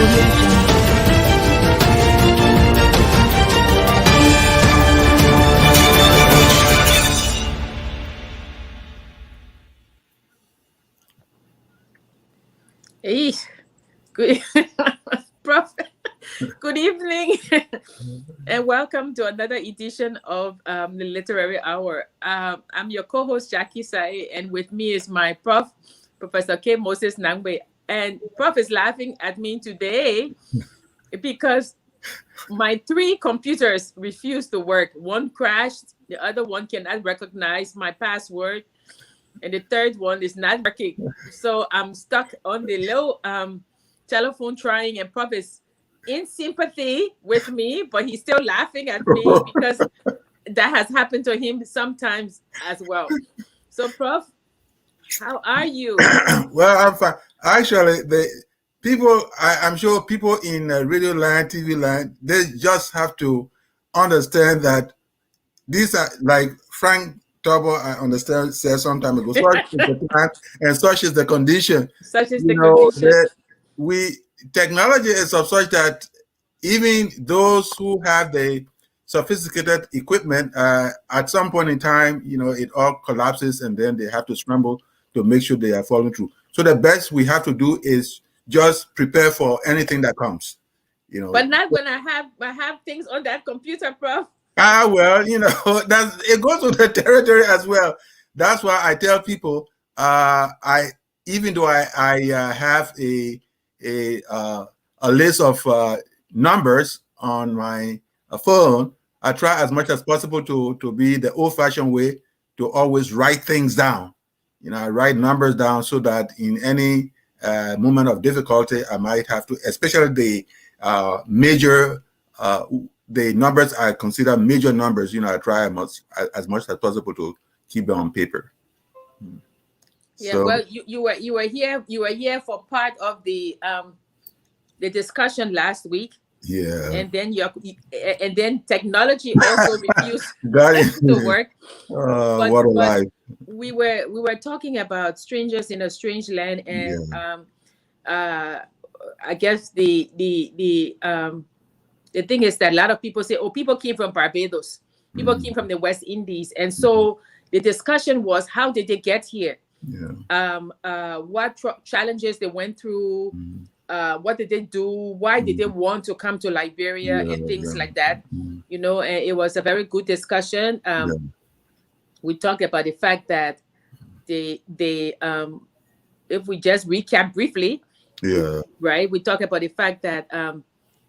Hey, good, Prof. Good evening, and welcome to another edition of the Literary Hour. I'm your co-host Jackie Sai, and with me is my Prof, Professor K. Moses Nangbe. And Prof is laughing at me today because my 3 computers refused to work. One crashed, the other one cannot recognize my password, and the third one is not working. So I'm stuck on the low telephone trying, and Prof is in sympathy with me, but he's still laughing at me because that has happened to him sometimes as well. So Prof, how are you? Well, I'm fine. Actually, I'm sure people in radio land, TV land, they just have to understand that these are like Frank Turbo, I understand, said some time ago, such is the time and such is the condition. Such is You the know, condition. technology is of such that even those who have the sophisticated equipment, at some point in time, it all collapses and then they have to scramble to make sure they are following through. So the best we have to do is just prepare for anything that comes. But not when I have things on that computer, Prof. Well, it goes with the territory as well. That's why I tell people, even though I have a list of numbers on my phone, I try as much as possible to be the old-fashioned way to always write things down. I write numbers down so that in any moment of difficulty, I might have to, especially the major. The numbers I consider major numbers, I try as much as possible to keep them on paper. Yeah, so, well, you were here for part of the discussion last week. Yeah. And then technology also refused to work. What a life. We were talking about strangers in a strange land, and I guess the thing is that a lot of people say, oh, people came from Barbados, people came from the West Indies. And so the discussion was, how did they get here? What challenges they went through, what did they do? Why did they want to come to Liberia and things like that? And it was a very good discussion. We talked about the fact that they if we just recap briefly, right? We talked about the fact that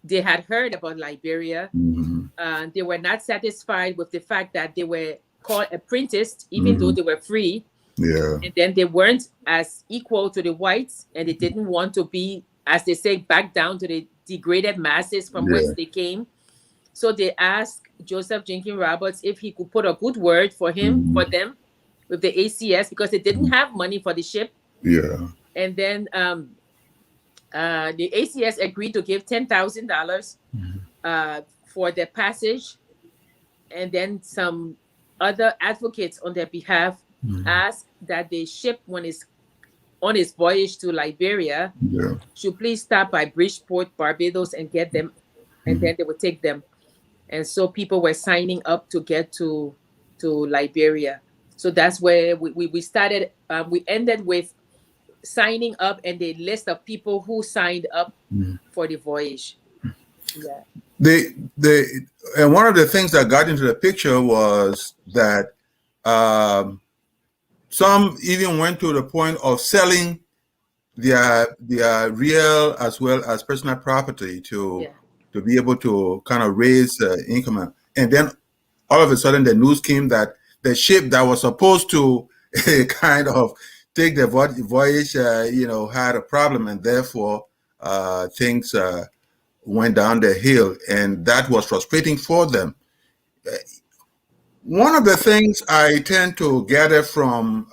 they had heard about Liberia. They were not satisfied with the fact that they were called apprenticed, even though they were free. And then they weren't as equal to the whites, and they didn't want to be, as they say, back down to the degraded masses from which they came. So they asked Joseph Jenkins Roberts if he could put a good word for them with the ACS, because they didn't have money for the ship. And then the ACS agreed to give $10,000 for their passage, and then some other advocates on their behalf asked that the ship, when it's on its voyage to Liberia, should please stop by Bridgeport, Barbados, and get them, and then they would take them. And so people were signing up to get to Liberia. So that's where we started. We ended with signing up and the list of people who signed up for the voyage. And one of the things that got into the picture was that some even went to the point of selling their real as well as personal property to be able to kind of raise income. And then all of a sudden the news came that the ship that was supposed to kind of take the voyage, had a problem, and therefore things went down the hill, and that was frustrating for them. One of the things I tend to gather from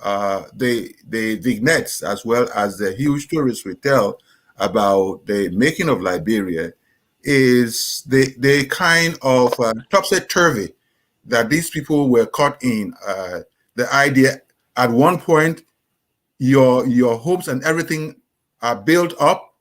the vignettes, as well as the huge stories we tell about the making of Liberia, is the kind of topsy-turvy that these people were caught in. The idea, at one point, your hopes and everything are built up,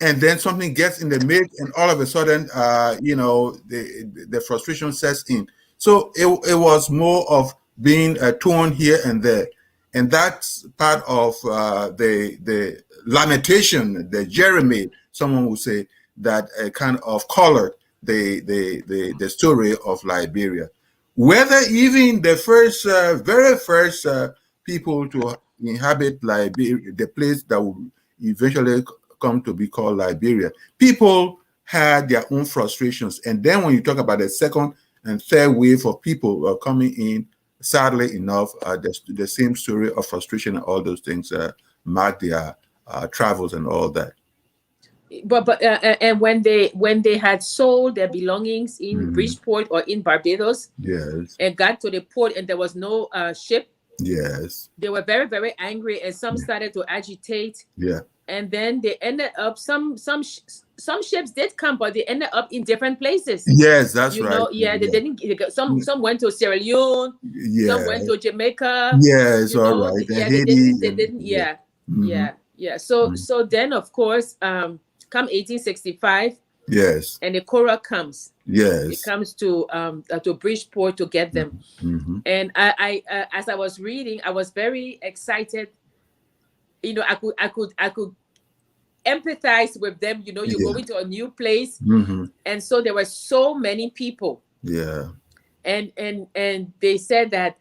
and then something gets in the mix, and all of a sudden, the frustration sets in. So it was more of being torn here and there, and that's part of the lamentation, the Jeremy, someone would say, that kind of colored the story of Liberia. Whether even the very first people to inhabit Liberia, the place that would eventually come to be called Liberia, people had their own frustrations. And then when you talk about the second and third wave of people coming in, sadly enough, the same story of frustration and all those things mark their travels and all that. But and when they had sold their belongings in Bridgeport or in Barbados, yes, and got to the port and there was no ship, yes, they were very, very angry, and some started to agitate. Yeah. And then they ended up, some ships did come, but they ended up in different places. Yes, that's right. They didn't. Some went to Sierra Leone. Yeah. Some went to Jamaica. Yes, all right. They didn't. Yeah. So then, of course, come 1865. Yes. And the Cora comes. Yes. It comes to Bridgeport to get them. And I as I was reading, I was very excited. I could empathize with them. You're going to a new place, and so there were so many people. Yeah. And they said that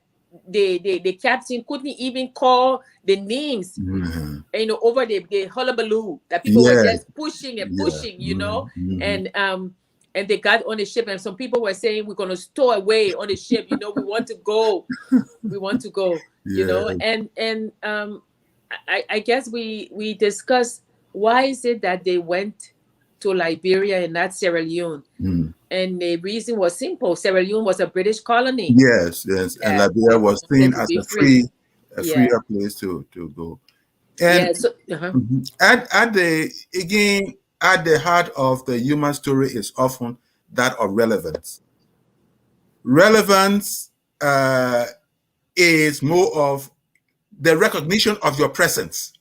the captain couldn't even call the names, over the hullabaloo that people were just pushing and pushing, and they got on the ship, and some people were saying, we're going to stow away on the ship, we want to go, and I guess we discussed, why is it that they went to Liberia and not Sierra Leone? And the reason was simple. Sierra Leone was a British colony. Yes, and Liberia was seen as a freer place to go. And at the heart of the human story is often that of relevance. Relevance is more of the recognition of your presence.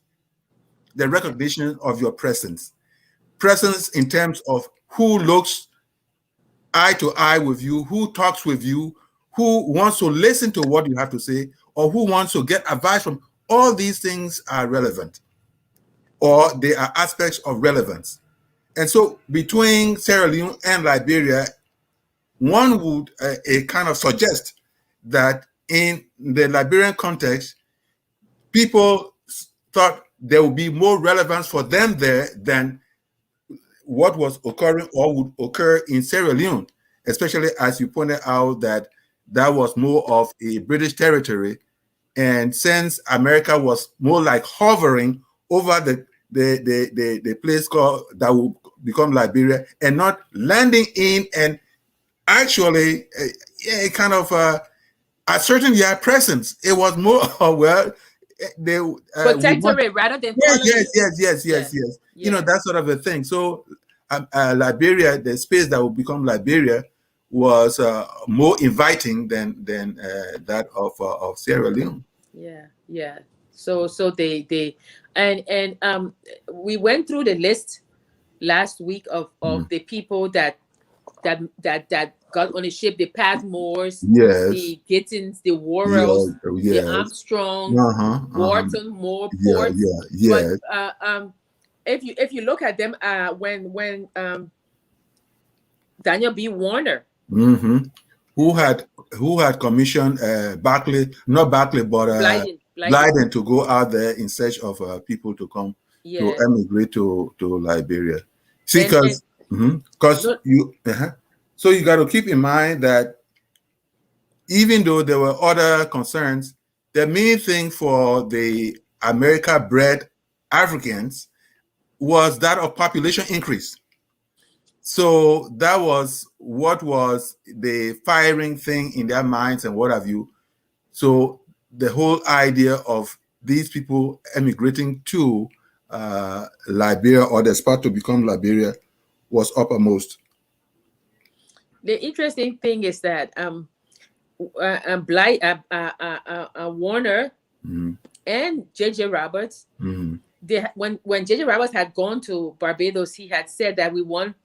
The recognition of your presence. Presence in terms of who looks eye to eye with you, who talks with you, who wants to listen to what you have to say, or who wants to get advice from. All these things are relevant, or they are aspects of relevance. And so between Sierra Leone and Liberia, one would kind of suggest that in the Liberian context, people thought there would be more relevance for them there than what was occurring or would occur in Sierra Leone, especially as you pointed out that was more of a British territory. And since America was more like hovering over the place called that will become Liberia, and not landing in and actually kind of asserting their presence. It was more they protectorate rather than yes. That sort of a thing. So Liberia, the space that will become Liberia, was more inviting than that of Sierra Leone. Yeah. So they and we went through the list last week of the people that got on the ship: the Patmores, the Gittins, the Worrells, the Armstrong, Wharton, Moore, Port. But if you look at them, when Daniel B. Warner, who had commissioned Blyden to go out there in search of people to come to emigrate to Liberia. See, because so you got to keep in mind that even though there were other concerns, the main thing for the America-bred Africans was that of population increase. So that was what was the firing thing in their minds and what have you. So the whole idea of these people emigrating to Liberia, or the spot to become Liberia, was uppermost. The interesting thing is that Warner and J.J. Roberts, when J.J. Roberts had gone to Barbados, he had said that we want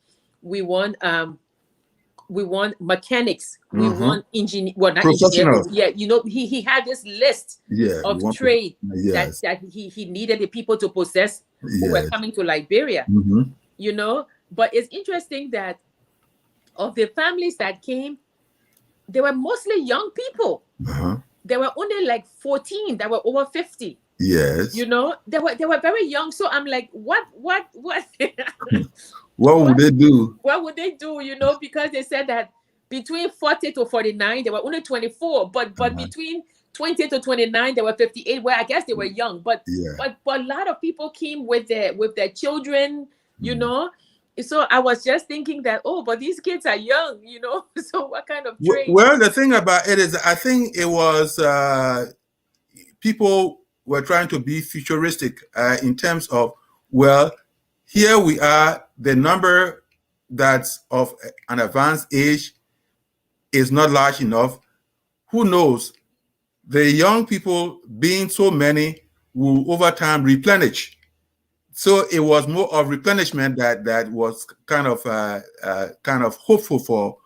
mechanics, we want engineer, well, not engineers. Yeah, he had this list of trade that he needed the people to possess who were coming to Liberia. But it's interesting that of the families that came, they were mostly young people. There were only like 14 that were over 50. Yes. They were very young. So I'm like, what what would they do? What would they do? Because they said that between 40 to 49, there were only 24, but between 20 to 29, there were 58. Well, I guess they were young, but a lot of people came with their children, So I was just thinking that, but these kids are young, So what kind of trade? Well, the thing about it is, I think it was people were trying to be futuristic in terms of, well, here we are, the number that's of an advanced age is not large enough. Who knows? The young people being so many will over time replenish. So it was more of replenishment that was kind of hopeful for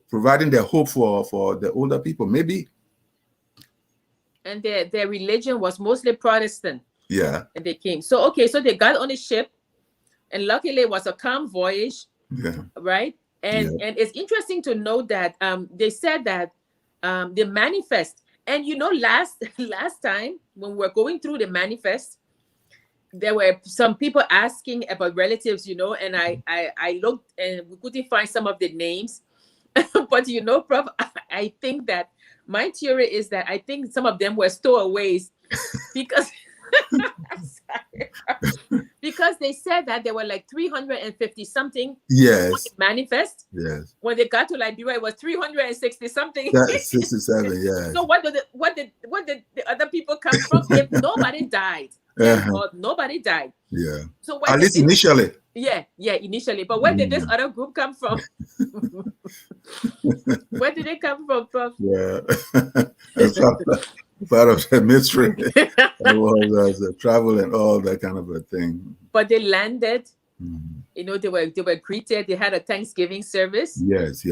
providing the hope for the older people, maybe. And their religion was mostly Protestant. Yeah. And they came. So they got on the ship, and luckily it was a calm voyage. Yeah. Right. And it's interesting to note that they said that the manifest, and last time when we were going through the manifest, there were some people asking about relatives, and I looked and we couldn't find some of the names. But Prof, I think that my theory is that I think some of them were stowaways because because they said that there were like 350 something manifest. Yes. When they got to Liberia, it was 360 something. 67, yeah. So what did the other people come from? If nobody died. Nobody died. Yeah. So at least initially. Yeah, initially. But where did this other group come from? Where did they come from, Prof? Yeah. Part of the mystery. It was travel and all that kind of a thing. But they landed. They were greeted. They had a Thanksgiving service. Yes.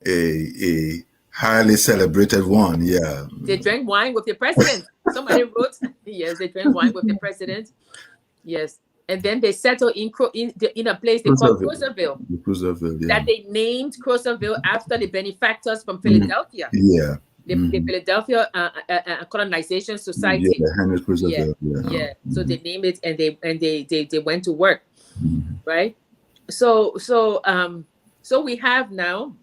A highly celebrated one. Yeah. They drank wine with the president. Somebody wrote, yes, they drank wine with the president. Yes. And then they settled in a place they called Crozerville. That they named Crozerville after the benefactors from Philadelphia. Yeah. The Philadelphia Colonization Society. Yeah, Henry Crozerville. Yeah. So they named it, and they went to work, right? So we have now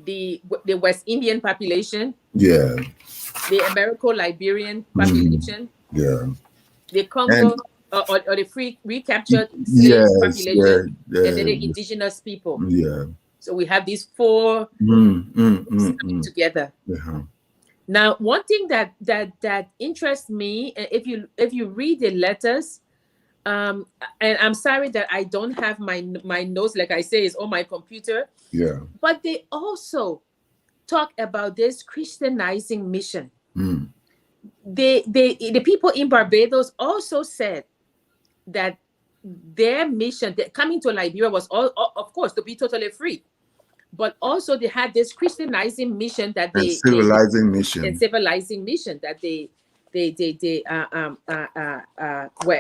the West Indian population. Yeah. The Americo-Liberian population. Yeah. The Congo or the free recaptured slave population, and then the indigenous people. Yeah. So we have these four coming together. Now, one thing that interests me, if you read the letters, and I'm sorry that I don't have my notes, like I say, is on my computer. Yeah. But they also talk about this Christianizing mission. The people in Barbados also said that their mission, that coming to Liberia, was all, of course, to be totally free, but also they had this Christianizing mission that civilizing mission that they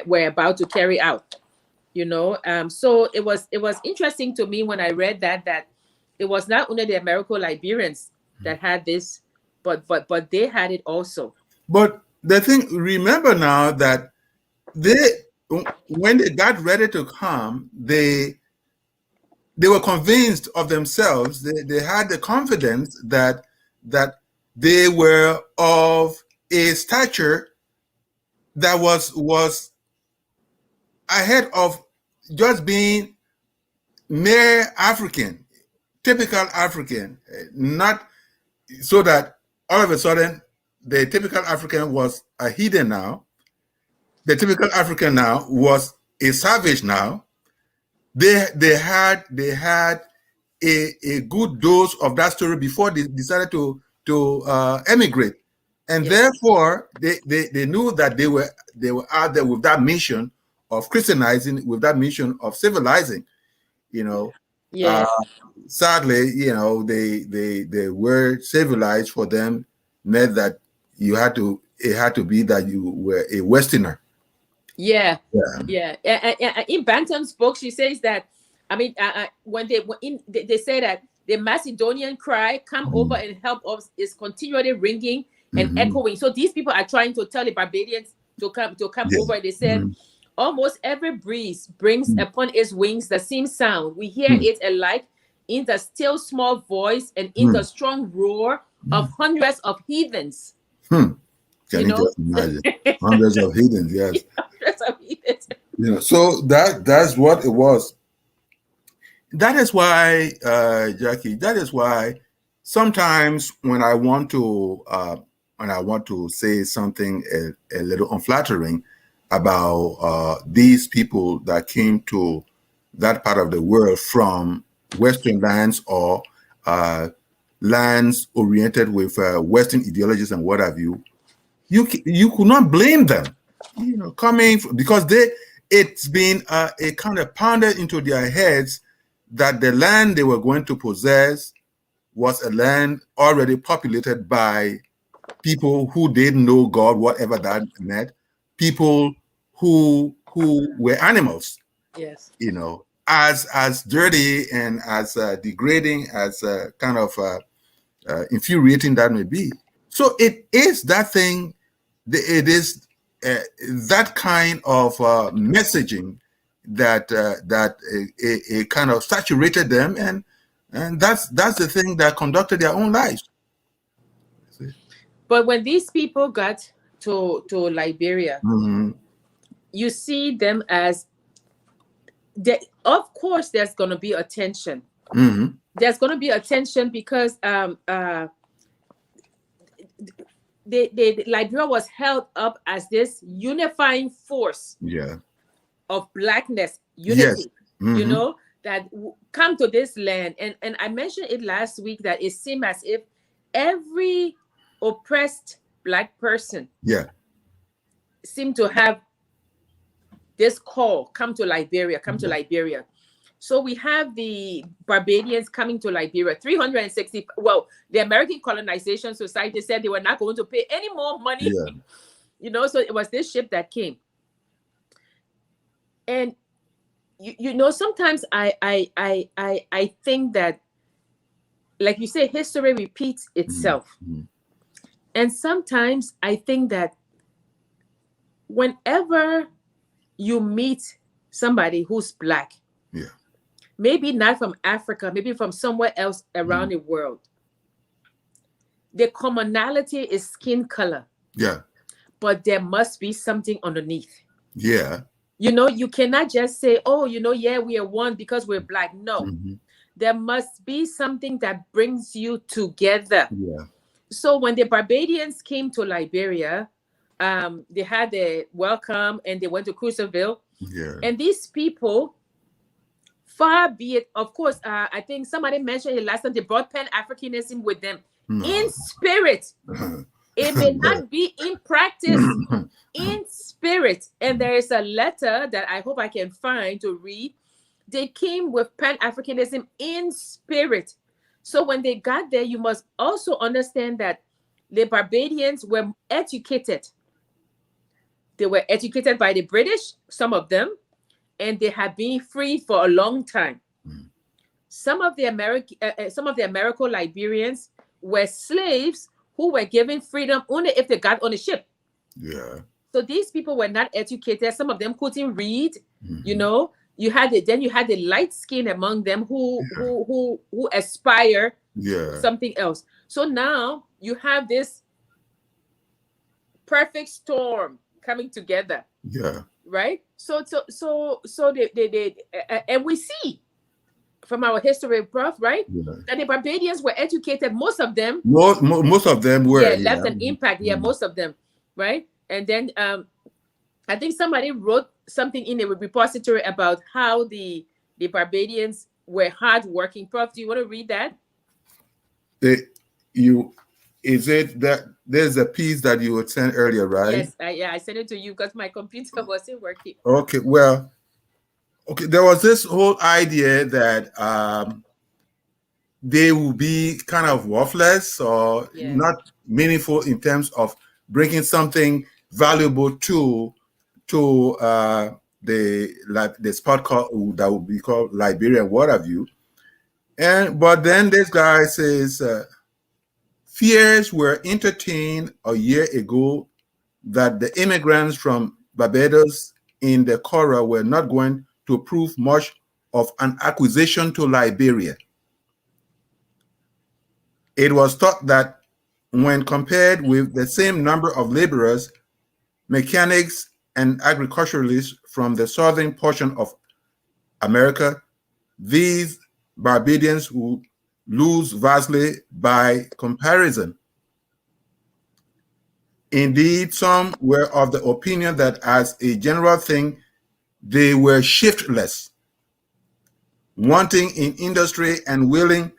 were about to carry out. So it was interesting to me when I read that it was not only the Americo-Liberians that had this, but they had it also. But the thing, remember now that when they got ready to come, they were convinced of themselves. They had the confidence that they were of a stature that was ahead of just being mere African, typical African, not so that all of a sudden the typical African was a heathen now. The typical African now was a savage now. They had a good dose of that story before they decided to emigrate. And therefore they knew that they were out there with that mission of Christianizing, with that mission of civilizing, you know. Yeah. Sadly, you know, they were civilized for them meant that it had to be that you were a Westerner. Yeah. In Bantam's book, she says that, I mean, when they say that the Macedonian cry, come over and help us, is continually ringing and echoing. So these people are trying to tell the Barbadians to come over. They said, almost every breeze brings upon its wings the same sound. We hear it alike in the still small voice and in the strong roar of hundreds of heathens. Can you just imagine? Hundreds of heathens, yes. Hundreds of heathens. You know, so that's what it was. That is why, Jackie, that is why sometimes when I want to say something a little unflattering about these people that came to that part of the world from Western lands or lands oriented with Western ideologies and what have you, you could not blame them, you know, because it's been a kind of pounded into their heads that the land they were going to possess was a land already populated by people who didn't know God, whatever that meant, people who were animals. Yes. You know, as dirty and as degrading, as kind of infuriating that may be. So it is that thing. It is that kind of messaging that it kind of saturated them, and that's the thing that conducted their own lives. But when these people got to Liberia, you see them as of course there's going to be a tension. There's going to be a tension because Liberia was held up as this unifying force of blackness, unity, you know, that come to this land. And I mentioned it last week that it seemed as if every oppressed Black person seemed to have this call, come to Liberia, come to Liberia. So we have the Barbadians coming to Liberia, 360. Well, the American Colonization Society said they were not going to pay any more money. You know, so it was this ship that came. And you know, sometimes I think that, like you say, history repeats itself. And sometimes I think that whenever you meet somebody who's Black, maybe not from Africa, maybe from somewhere else around the world, the commonality is skin color. But there must be something underneath. You know, you cannot just say, oh, you know, yeah, we are one because we're Black. No, there must be something that brings you together. So when the Barbadians came to Liberia, they had a welcome and they went to Cruiserville. And these people, far be it, of course, I think somebody mentioned it last time, they brought Pan-Africanism with them in spirit. It may not be in practice, in spirit. And there is a letter that I hope I can find to read. They came with Pan-Africanism in spirit. So when they got there, you must also understand that the Barbadians were educated. They were educated by the British, some of them, and they had been free for a long time. Some of the American Liberians were slaves who were given freedom only if they got on a ship. So these people were not educated. Some of them couldn't read. You know, you had the light skin among them who aspire something else. So now you have this perfect storm coming together. Right. So they and we see from our history, Prof, right, that the Barbadians were educated. Most of them were left an impact. Most of them, right? And then I think somebody wrote something in a repository about how the Barbadians were hardworking. Prof, do you want to read that? is it that there's a piece that you would send earlier, right? Yes, I sent it to you because my computer wasn't working. Okay, well, okay, there was this whole idea that they will be kind of worthless or not meaningful in terms of bringing something valuable to the spot called that would be called Liberia, what have you. But then this guy says fears were entertained a year ago that the immigrants from Barbados in the Cora were not going to prove much of an acquisition to Liberia. It was thought that when compared with the same number of laborers, mechanics, and agriculturalists from the southern portion of America, these Barbadians would lose vastly by comparison. Indeed, some were of the opinion that as a general thing, they were shiftless, wanting in industry and willing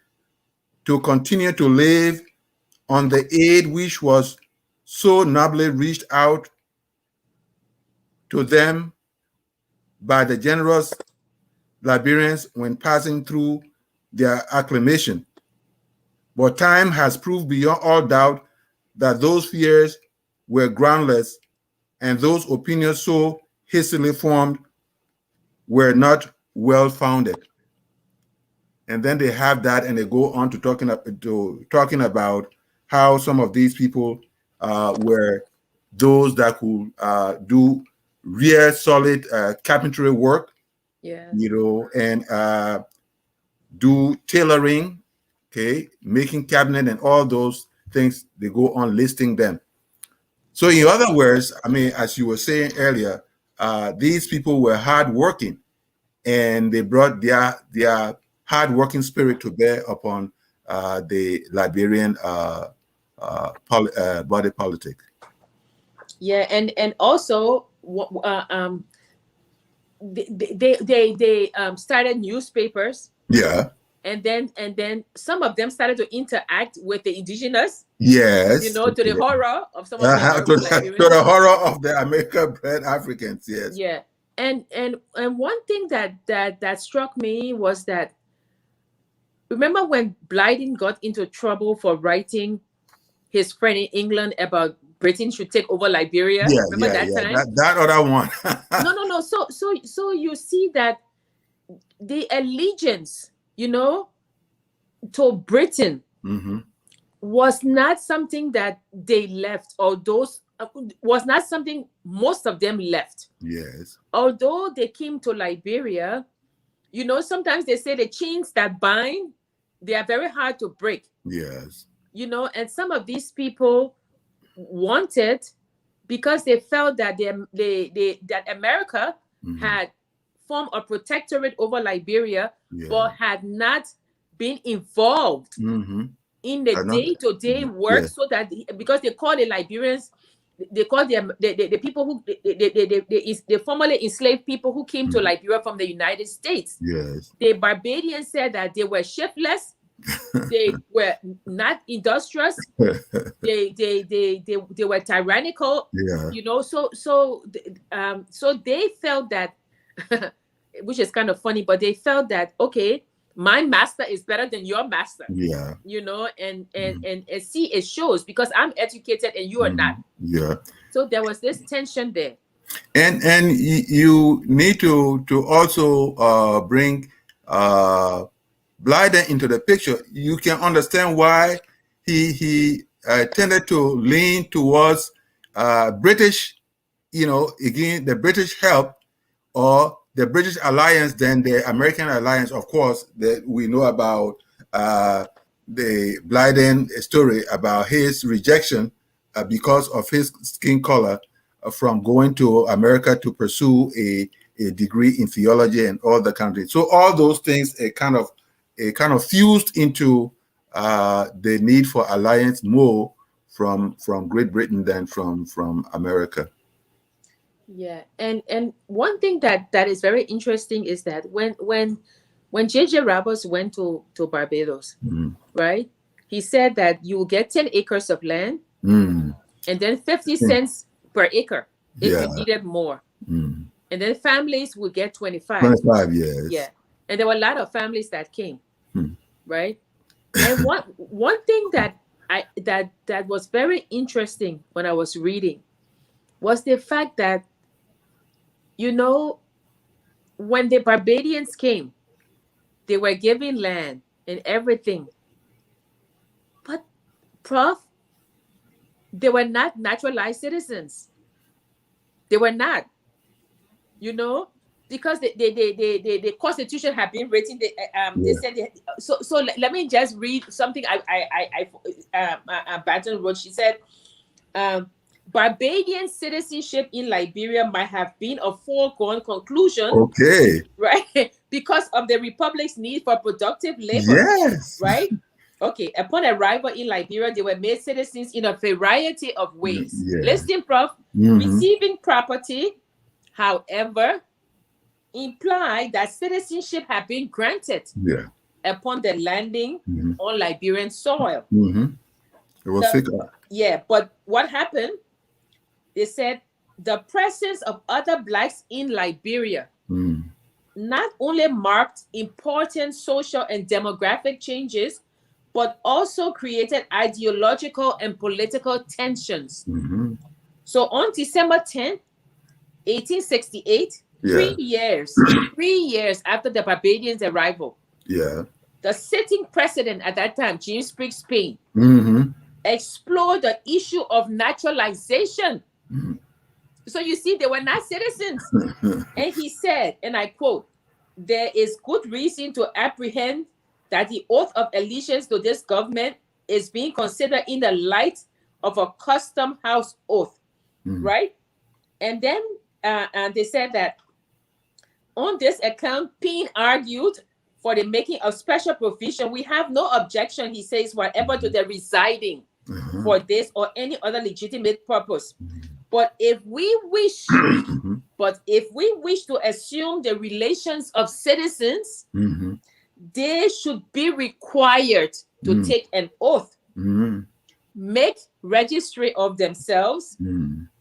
to continue to live on the aid which was so nobly reached out to them by the generous Liberians when passing through their acclimation. But time has proved beyond all doubt that those fears were groundless and those opinions so hastily formed were not well founded. And then they have that, and they go on to talking about how some of these people were those that could do real solid carpentry work, and do tailoring, okay, making cabinet and all those things. They go on listing them. So in other words, I mean, as you were saying earlier, these people were hardworking, and they brought their hardworking spirit to bear upon the Liberian body politic. Yeah, and also they started newspapers. Yeah. And then some of them started to interact with the indigenous. Yes. To the horror of some of them. To the horror of the American-bred Africans, yes. Yeah. And one thing that struck me was that, remember when Blyden got into trouble for writing his friend in England about Britain should take over Liberia? Yeah, remember that time? That other one. No. So you see that the allegiance, to Britain was not something that they left, or those was not something most of them left. Yes. Although they came to Liberia, sometimes they say the chains that bind, they are very hard to break. Yes. And some of these people wanted, because they felt that that America had formed a protectorate over Liberia, but had not been involved in the day-to-day work, so that because they call the Liberians, they call them the people who the formerly enslaved people who came to Liberia from the United States. Yes. The Barbadians said that they were shiftless, they were not industrious, they were tyrannical. Yeah. So they felt that, which is kind of funny, but they felt that, okay, my master is better than your master. Yeah. And see, it shows, because I'm educated and you are not. Yeah. So there was this tension there. And you need to also bring Blyden into the picture. You can understand why he tended to lean towards British, again, the British help or the British alliance than the American alliance. Of course, that we know about the Blyden story about his rejection because of his skin color from going to America to pursue a degree in theology and all the countries. So all those things kind of fused into the need for alliance more from Great Britain than from America. Yeah, and one thing that is very interesting is that when J.J. Roberts went to Barbados, right, he said that you will get 10 acres of land and then 50 cents per acre if you needed more. And then families would get 25. 25, yes. Yeah. And there were a lot of families that came, right? And one thing that that was very interesting when I was reading was the fact that, you know, when the Barbadians came, they were given land and everything. But, Prof, they were not naturalized citizens. They were not, you know, because the Constitution had been written. They said so. Let me just read something. Banton wrote. She said, Barbadian citizenship in Liberia might have been a foregone conclusion. Okay. Right, because of the republic's need for productive labor. Yes. Right. Okay. Upon arrival in Liberia, they were made citizens in a variety of ways. Yeah. Listen, Prof. Receiving property, however, implied that citizenship had been granted upon the landing on Liberian soil. It was but what happened? They said the presence of other Blacks in Liberia not only marked important social and demographic changes, but also created ideological and political tensions. So on December 10th, 1868, 3 years after the Barbadians' arrival, the sitting president at that time, James Briggs Payne, explored the issue of naturalization. So you see, they were not citizens. And he said, and I quote, "There is good reason to apprehend that the oath of allegiance to this government is being considered in the light of a custom house oath." Right? And then and they said that on this account, Payne argued for the making of special provision. We have no objection, he says, whatever to the residing for this or any other legitimate purpose. But if we wish to assume the relations of citizens, they should be required to take an oath, make registry of themselves,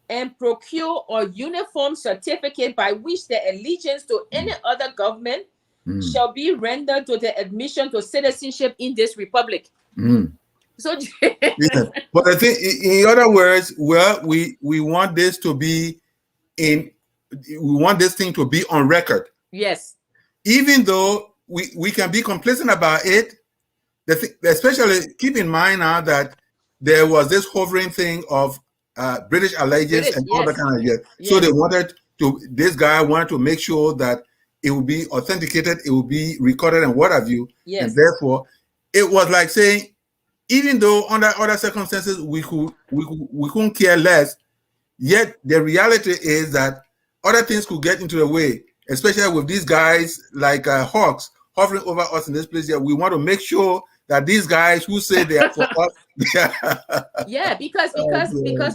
and procure a uniform certificate by which their allegiance to any other government shall be rendered to the admission to citizenship in this republic. So, but I think, in other words, well, we want this to be we want this thing to be on record. Yes. Even though we can be complacent about it, especially keep in mind now that there was this hovering thing of British allegiance and all that kind of So they wanted to, this guy wanted to make sure that it will be authenticated, it will be recorded and what have you. Yes. And therefore, it was like saying, even though under other circumstances we couldn't care less, yet the reality is that other things could get into the way, especially with these guys like hawks hovering over us in this place here. We want to make sure that these guys who say they are for us, because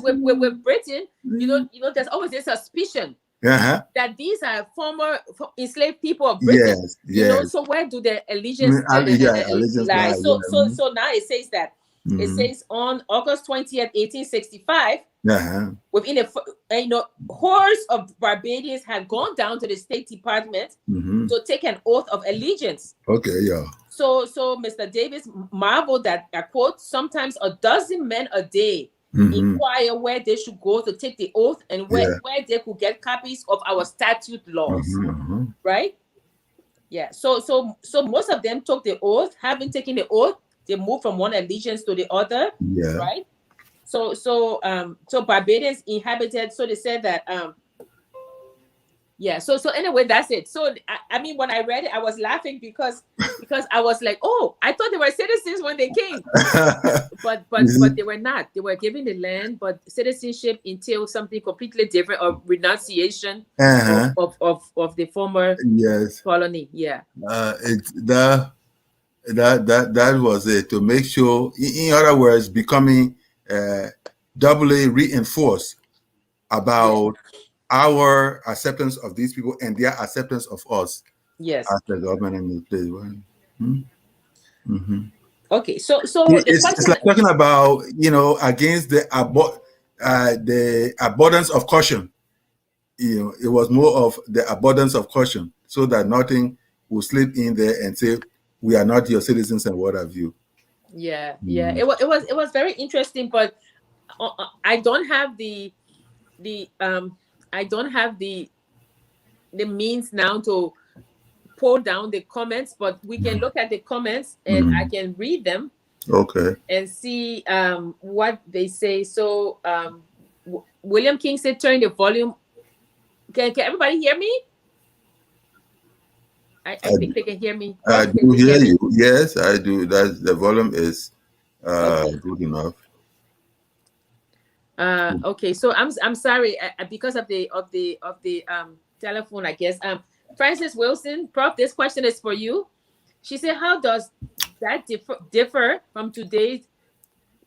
with Britain, you know, there's always this suspicion that these are former enslaved people of Britain. You know, so where do their allegiance lie? So now it says that it says on August 20th, 1865, within hordes of Barbadians had gone down to the State Department to take an oath of allegiance. So Mr. Davis marveled that, I quote, sometimes a dozen men a day inquire where they should go to take the oath and where they could get copies of our statute laws. Right? Yeah. So most of them took the oath. Having taken the oath, they moved from one allegiance to the other. Right? So Barbadians inhabited, so they said that so anyway, that's it. So I mean, when I read it, I was laughing because I was like, oh, I thought they were citizens when they came. but they were not. They were given the land, but citizenship entails something completely different, of renunciation of the former colony. That was it, to make sure, in other words, becoming doubly reinforced about our acceptance of these people and their acceptance of us as the government in the place. Okay, so It's like talking about, against the abundance of caution. It was more of the abundance of caution, so that nothing will slip in there and say we are not your citizens and what have you. Yeah. It was very interesting, but I don't have the means now to pull down the comments, but we can look at the comments and I can read them. Okay. And see what they say. So William King said, turn the volume. Can everybody hear me? I think they can hear me. I do hear you. Yes, I do. That the volume is good enough. Okay, so I'm sorry because of the telephone, I guess. Francis Wilson, Prof, this question is for you. She said, how does that differ from today's,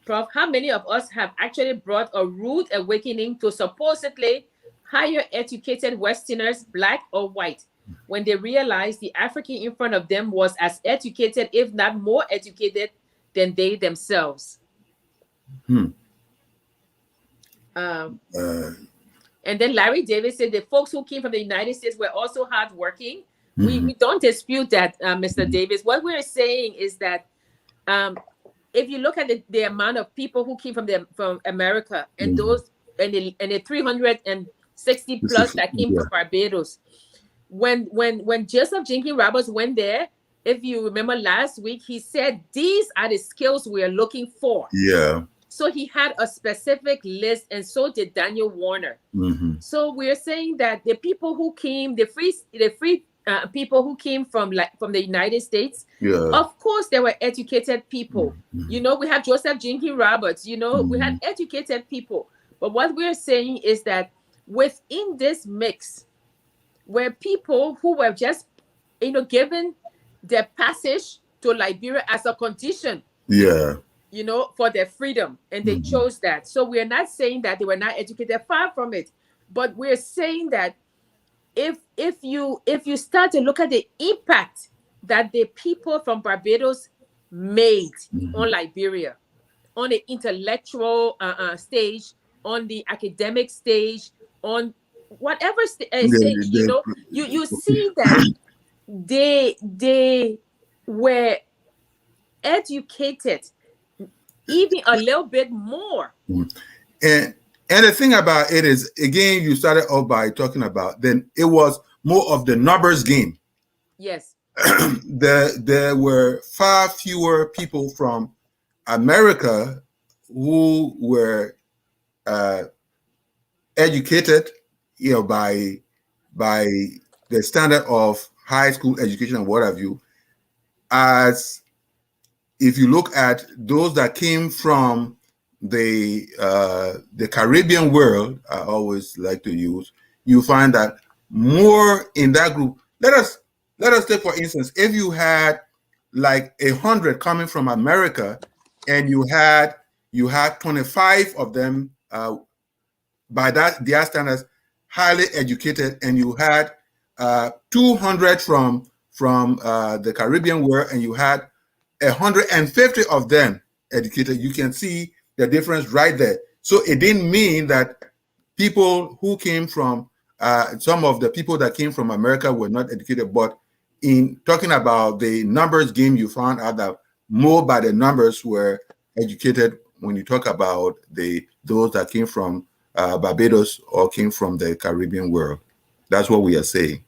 Prof? How many of us have actually brought a rude awakening to supposedly higher educated Westerners, black or white, when they realized the African in front of them was as educated, if not more educated, than they themselves? And then Larry Davis said the folks who came from the United States were also hardworking. We don't dispute that, Mr. Davis. What we're saying is that if you look at the amount of people who came from America and those and the 360 plus that came from Barbados, when Joseph Jenkins Roberts went there, if you remember last week, he said these are the skills we are looking for. Yeah. So he had a specific list, and so did Daniel Warner. So we're saying that the people who came, the free people who came from the United States, of course, they were educated people. We have Joseph Jenkins Roberts. We had educated people. But what we're saying is that within this mix, were people who were just, given their passage to Liberia as a condition. Yeah. For their freedom, and they chose that. So we're not saying that they were not educated, far from it, but we're saying that if you start to look at the impact that the people from Barbados made on Liberia, on the intellectual stage, on the academic stage, on whatever stage, you see that they were educated even a little bit more. And the thing about it is, again, you started off by talking about, then it was more of the numbers game. Yes. There were far fewer people from America who were educated, by the standard of high school education and what have you, as if you look at those that came from the Caribbean world, I always like to use, you find that more in that group. Let us take, for instance, if you had like 100 coming from America, and you had 25 of them by their standards highly educated, and you had 200 from the Caribbean world, and you had 150 of them educated, you can see the difference right there. So it didn't mean that people who came from some of the people that came from America were not educated, but in talking about the numbers game, you found out that more by the numbers were educated when you talk about those that came from Barbados or came from the Caribbean world. That's what we are saying.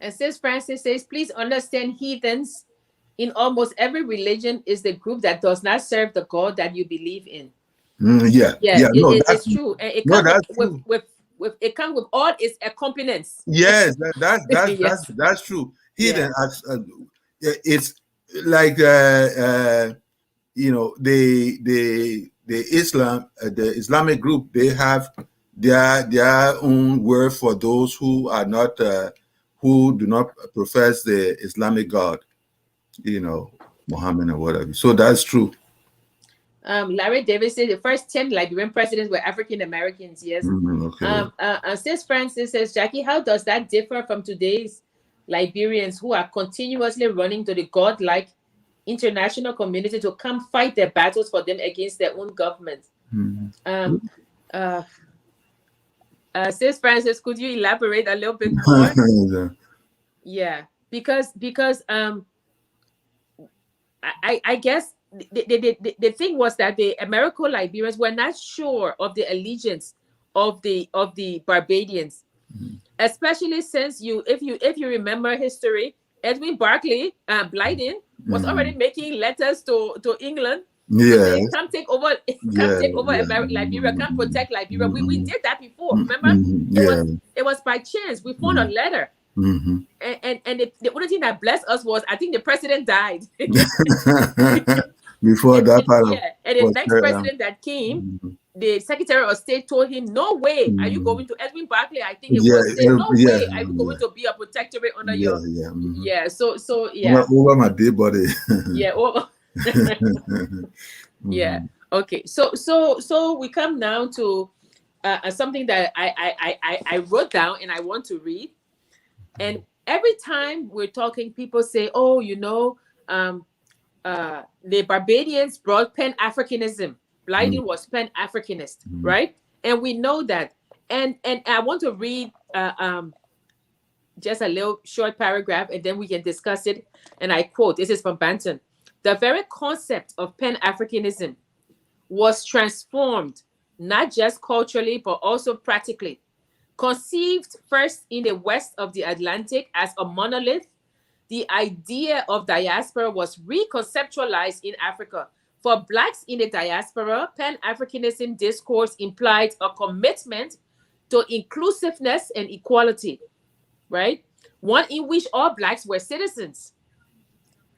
And Sis Francis says, please understand, heathens in almost every religion is the group that does not serve the God that you believe in. It's true. And it comes with all its accompaniments. Yes, that's true. Heathen, it's like the Islamic group. They have their own word for those who are not who do not profess the Islamic God. Muhammad or whatever. So that's true. Larry Davis said the first 10 Liberian presidents were African Americans. Yes. Okay. Sis Francis says, Jackie, how does that differ from today's Liberians who are continuously running to the godlike international community to come fight their battles for them against their own government. Sis Francis, could you elaborate a little bit more? Yeah, because I guess the thing was that the Americo-Liberians were not sure of the allegiance of the Barbadians, especially since if you remember history, Edwin Barclay Blyden was already making letters to England. Yeah, come take over Liberia, come protect Liberia. We did that before, remember? It was by chance we found a letter. And the only thing that blessed us was, I think the president died before that part. And the next president that came, the Secretary of State told him, "No way are you going to Edwin Barclay." I think it was said, "No way are you going to be a protectorate under your." So over my dead body. Over. Okay. So we come now to something that I wrote down and I want to read. And every time we're talking, people say, "Oh, the Barbadians brought Pan-Africanism. Blyden was Pan-Africanist, right?" And we know that. And I want to read just a little short paragraph, and then we can discuss it. And I quote, this is from Banton. "The very concept of Pan-Africanism was transformed, not just culturally, but also practically. Conceived first in the west of the Atlantic as a monolith, the idea of diaspora was reconceptualized in Africa. For Blacks in the diaspora, Pan-Africanism discourse implied a commitment to inclusiveness and equality, right? One in which all Blacks were citizens.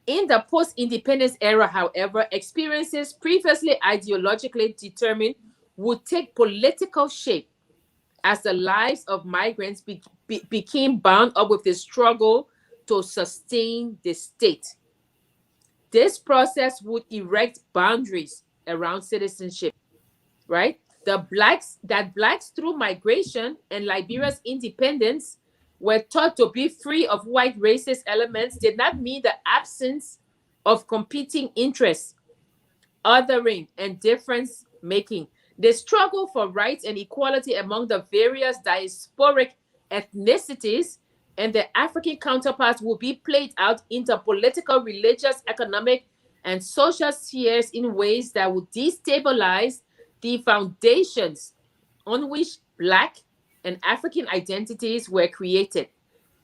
In the post-independence era, however, experiences previously ideologically determined would take political shape as the lives of migrants became bound up with the struggle to sustain the state. This process would erect boundaries around citizenship, right? Blacks through migration and Liberia's independence were taught to be free of white racist elements did not mean the absence of competing interests, othering, and difference making. The struggle for rights and equality among the various diasporic ethnicities and their African counterparts will be played out into political, religious, economic, and social spheres in ways that will destabilize the foundations on which Black and African identities were created.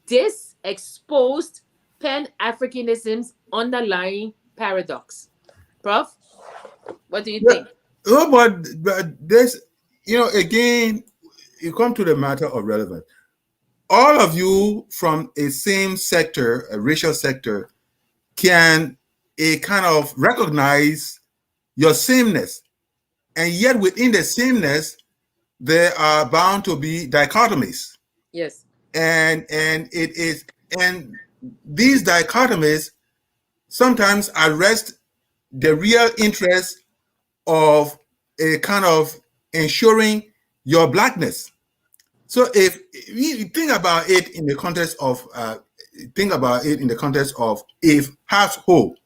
This exposed Pan-Africanism's underlying paradox." Prof, what do you think? Oh, but this, again, you come to the matter of relevance. All of you from a same sector, a racial sector, can kind of recognize your sameness. And yet within the sameness, there are bound to be dichotomies. Yes. And these dichotomies sometimes arrest the real interest of a kind of ensuring your Blackness. So if you think about it in the context of a household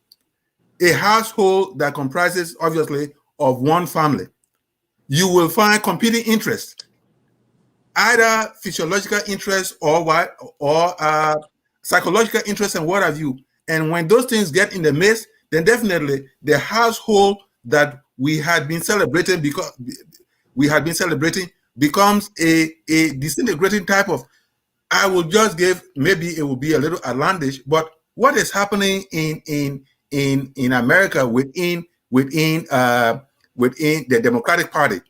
that comprises obviously of one family, you will find competing interests, either physiological interests or psychological interests and what have you. And when those things get in the midst, then definitely the household that we had been celebrating becomes a disintegrating type of, I will just give, maybe it will be a little outlandish, but what is happening in America within the Democratic Party,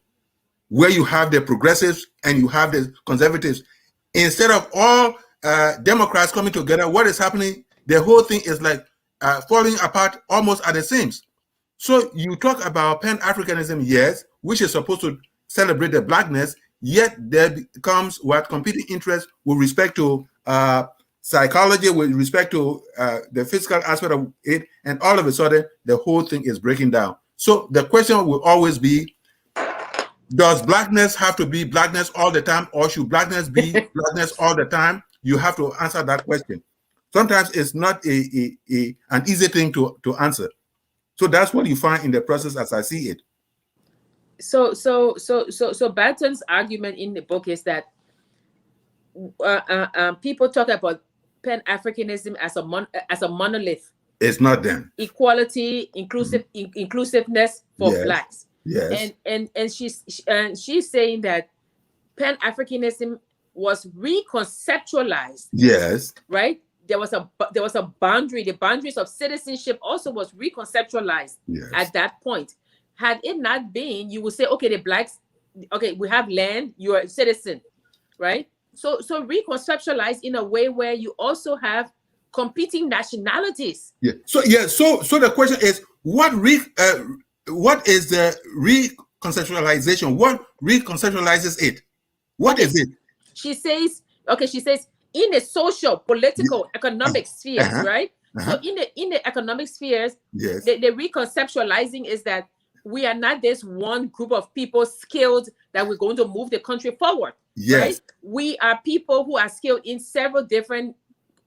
where you have the progressives and you have the conservatives, instead of all Democrats coming together, what is happening? The whole thing is like falling apart almost at the seams. So you talk about Pan-Africanism, yes, which is supposed to celebrate the Blackness, yet there becomes what competing interests with respect to psychology, with respect to the physical aspect of it, and all of a sudden the whole thing is breaking down. So the question will always be, does Blackness have to be Blackness all the time, or should Blackness be Blackness all the time? You have to answer that question. sometimes it's not an easy thing to answer. So that's what you find in the process as I see it. So Barton's argument in the book is that people talk about Pan-Africanism as a monolith. It's not them. Equality, inclusiveness for blacks. Yes. And she's saying that Pan-Africanism was reconceptualized. Yes. Right? There was a boundary. The boundaries of citizenship also was reconceptualized at that point. Had it not been, you would say, okay, the blacks, okay, we have land, you're a citizen, right? So reconceptualized in a way where you also have competing nationalities. Yeah. So the question is, what is the reconceptualization? What reconceptualizes it? What is it? She says in the social, political, economic spheres, right? So in the economic spheres, the reconceptualizing is that we are not this one group of people skilled that we're going to move the country forward. Yes. Right? We are people who are skilled in several different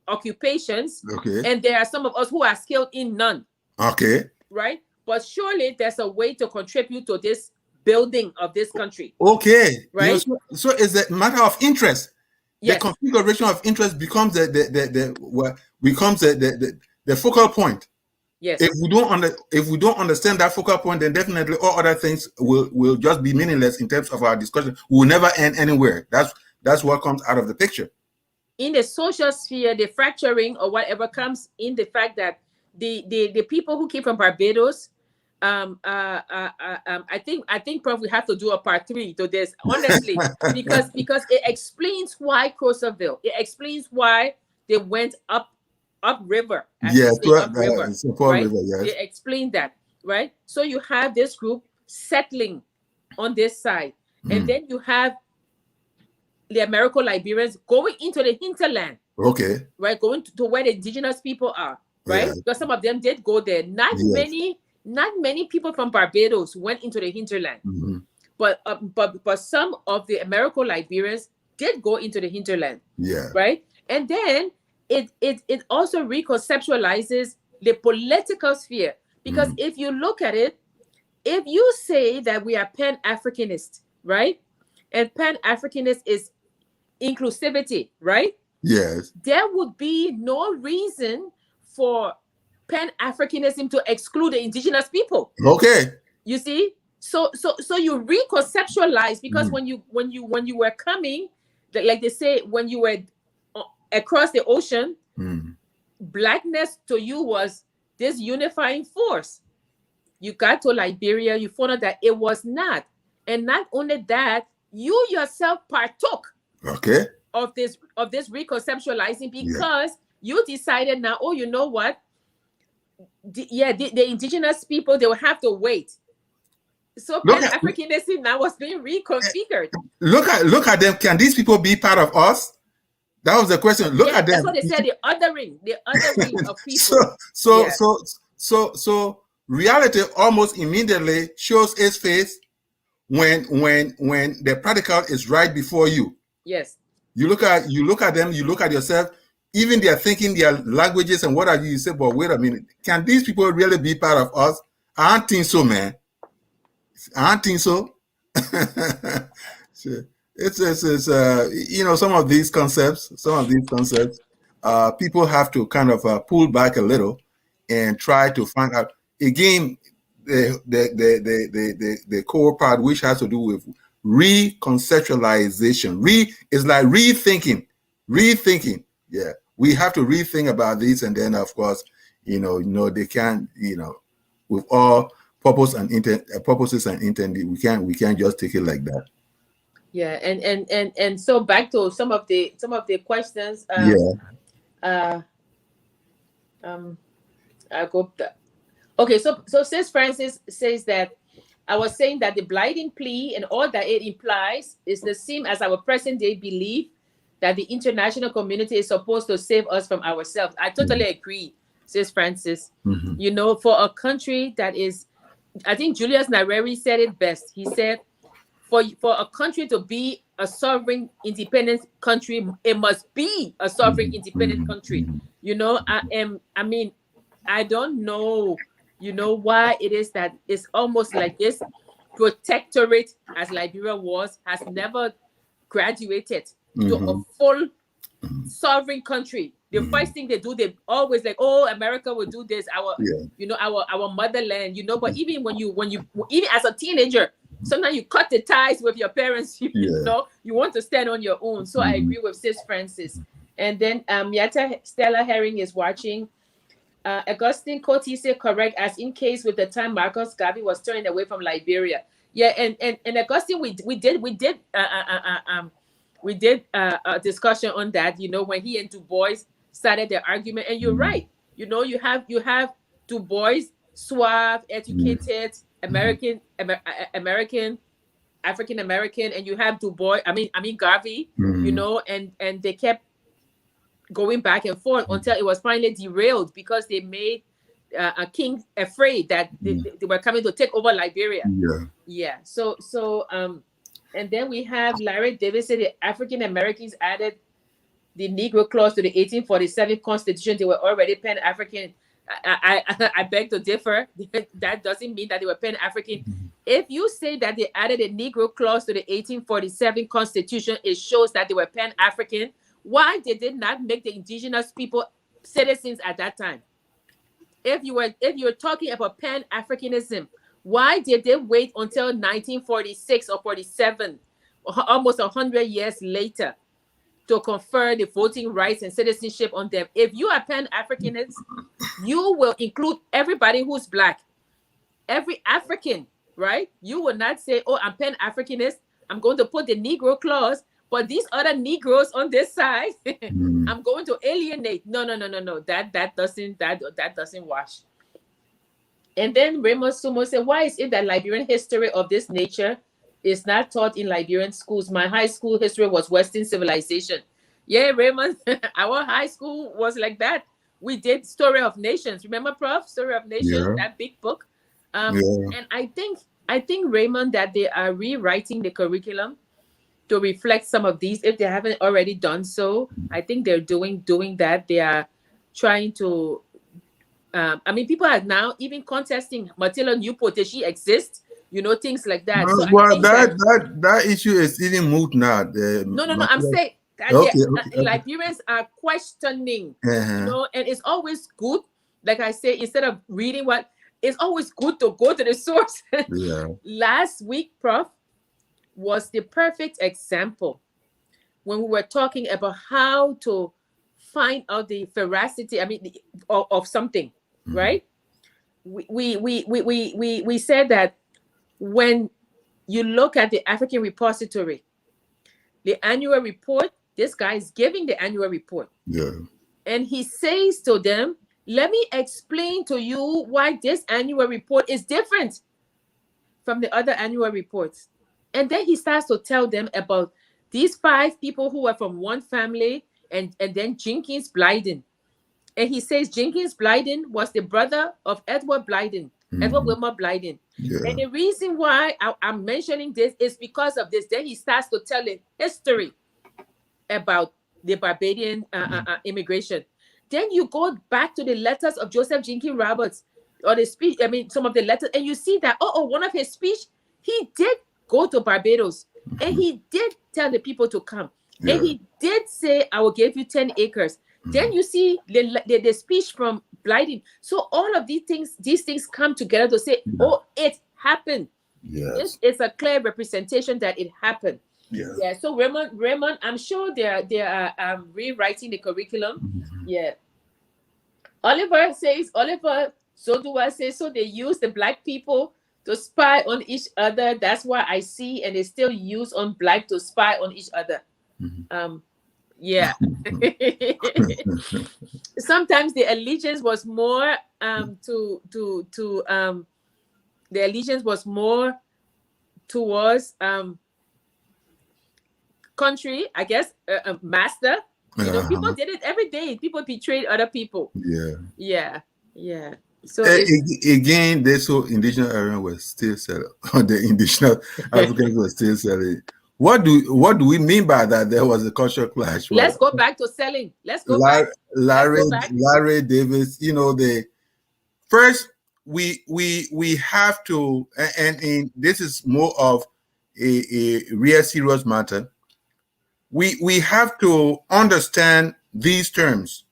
occupations. Okay. And there are some of us who are skilled in none. Okay. Right? But surely there's a way to contribute to this building of this country. Okay. Right? So it's a matter of interest. Yes. The configuration of interest becomes the focal point. Yes. If we don't understand that focal point, then definitely all other things will just be meaningless in terms of our discussion. We will never end anywhere. That's what comes out of the picture. In the social sphere, the fracturing or whatever comes in the fact that the people who came from Barbados, I think Prof, we have to do a part 3 to this, honestly, because it explains why Crossville. It explains why they went upriver. Yeah, upriver. Right? River, yes. They explain that, right? So you have this group settling on this side, and then you have the Americo-Liberians going into the hinterland. Okay. Right, going to where the indigenous people are, right? Because some of them did go there. Not many people from Barbados went into the hinterland, but some of the Americo-Liberians did go into the hinterland. Yeah. Right, and then it also reconceptualizes the political sphere, because if you look at it, if you say that we are Pan-Africanist, right, and Pan-Africanist is inclusivity, right? Yes. There would be no reason for Pan-Africanism to exclude the indigenous people. Okay. You see, so you reconceptualize, because when you were coming, like they say, when you were across the ocean, blackness to you was this unifying force. You got to Liberia, you found out that it was not, and not only that, you yourself partook. Okay. Of this reconceptualizing, because you decided now, oh, you know what? The indigenous people, they will have to wait. So Pan-Africanism now was being reconfigured. Look at them. Can these people be part of us? That was the question. Look at them. That's what they said. The othering of people. So reality almost immediately shows its face when the practical is right before you. Yes. You look at them, you look at yourself, even they are thinking their languages and what have you. You say, but wait a minute, can these people really be part of us? I don't think so, man. I don't think so. It's some of these concepts, people have to kind of pull back a little and try to find out. Again, the core part, which has to do with reconceptualization. Is like rethinking. Yeah, we have to rethink about this, and then of course, they can, with all purposes and intent, we can't just take it like that. Yeah, and so back to some of the questions. I go. Okay, so Sis Francis says that I was saying that the blighting plea and all that it implies is the same as our present day belief that the international community is supposed to save us from ourselves. I totally agree, Sis Francis. For a country that is, I think Julius Nyerere said it best. He said, for a country to be a sovereign independent country, it must be a sovereign independent country. You know, I mean, I don't know, you know, why it is that it's almost like this protectorate, as Liberia was, has never graduated to a full sovereign country. The first thing they do, they always like, oh, America will do this, you know, our motherland, you know. But even when you even as a teenager, sometimes you cut the ties with your parents, you know, you want to stand on your own. So I agree with Sis Francis. And then Yata Stella Herring is watching. Augustine Kotise correct, as in case with the time Marcus Garvey was turning away from Liberia. Yeah, and Augustine, we did a discussion on that, you know, when he and Du Bois started their argument. And you're right, you know, you have Du Bois, suave, educated, American, African American, and you have Du Bois, I mean Garvey, you know, and they kept going back and forth until it was finally derailed because they made a king afraid that they were coming to take over Liberia. So and then we have Larry Davis said the African Americans added the Negro clause to the 1847 Constitution. They were already Pan-African. I beg to differ. That doesn't mean that they were Pan-African. If you say that they added a Negro clause to the 1847 Constitution, it shows that they were Pan-African. Why they did not make the indigenous people citizens at that time? If you're talking about Pan-Africanism, why did they wait until 1946 or 47, almost 100 years later, to confer the voting rights and citizenship on them? If you are Pan-Africanist, you will include everybody who's Black, every African, right? You will not say, oh, I'm Pan-Africanist, I'm going to put the Negro clause, but these other Negroes on this side, I'm going to alienate. No. That doesn't wash. And then Raymond Sumo said, why is it that Liberian history of this nature is not taught in Liberian schools? My high school history was Western civilization. Yeah, Raymond, our high school was like that. We did Story of Nations. Remember, Prof? Story of Nations, that big book. And I think Raymond, that they are rewriting the curriculum to reflect some of these, if they haven't already done so. I think they're doing that. They are trying to, I mean, people are now even contesting Matilda Newport, does she exist? You know, things like that. So well, that issue is even moot now. No, I'm saying that Liberians are questioning, you know, and it's always good, like I say, instead of reading it's always good to go to the source. Last week, Prof, was the perfect example when we were talking about how to find out the veracity, of something, right? We said that when you look at the African Repository, the annual report, this guy is giving the annual report. And he says to them, let me explain to you why this annual report is different from the other annual reports. And then he starts to tell them about these 5 people who were from one family, and then Jenkins Blyden. And he says Jenkins Blyden was the brother of Edward Blyden, Edward Wilmer Blyden. And the reason why I'm mentioning this is because of this. Then he starts to tell the history about the Barbadian immigration. Then you go back to the letters of Joseph Jenkins Roberts, or the speech, some of the letters, and you see that, one of his speech, he did go to Barbados, and he did tell the people to come. And he did say, I will give you 10 acres. Then you see the speech from Blyden. So all of these things come together to say, it happened. It's a clear representation that it happened. So Raymond, I'm sure they are rewriting the curriculum. Oliver Zodua says, so they use the Black people to spy on each other. That's why I see, and they still use on Black to spy on each other. Sometimes the allegiance was more towards country, I guess, master. You know, people did it every day. People betrayed other people. So again, this whole indigenous area was still settled. The indigenous Africans were still settled What do we mean by that? There was a cultural clash. Let's go back to selling. Let's go back. Larry Davis. You know, first we have to, and this is more of a real serious matter. We have to understand these terms.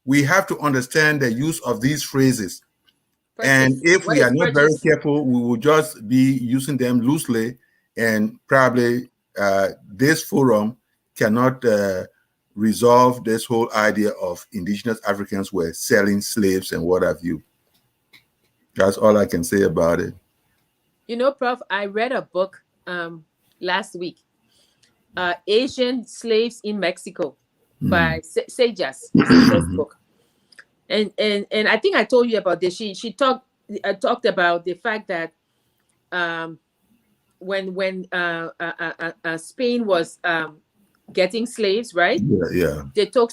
We have to understand the use of these phrases. Purchase. And if we are not very careful, we will just be using them loosely, and probably this forum cannot resolve this whole idea of indigenous Africans were selling slaves and what have you. That's all I can say about it. You know, Prof, I read a book last week, Asian Slaves in Mexico by Sejas. book. And I think I told you about this. She talked about the fact that when Spain was getting slaves, right? Yeah. They took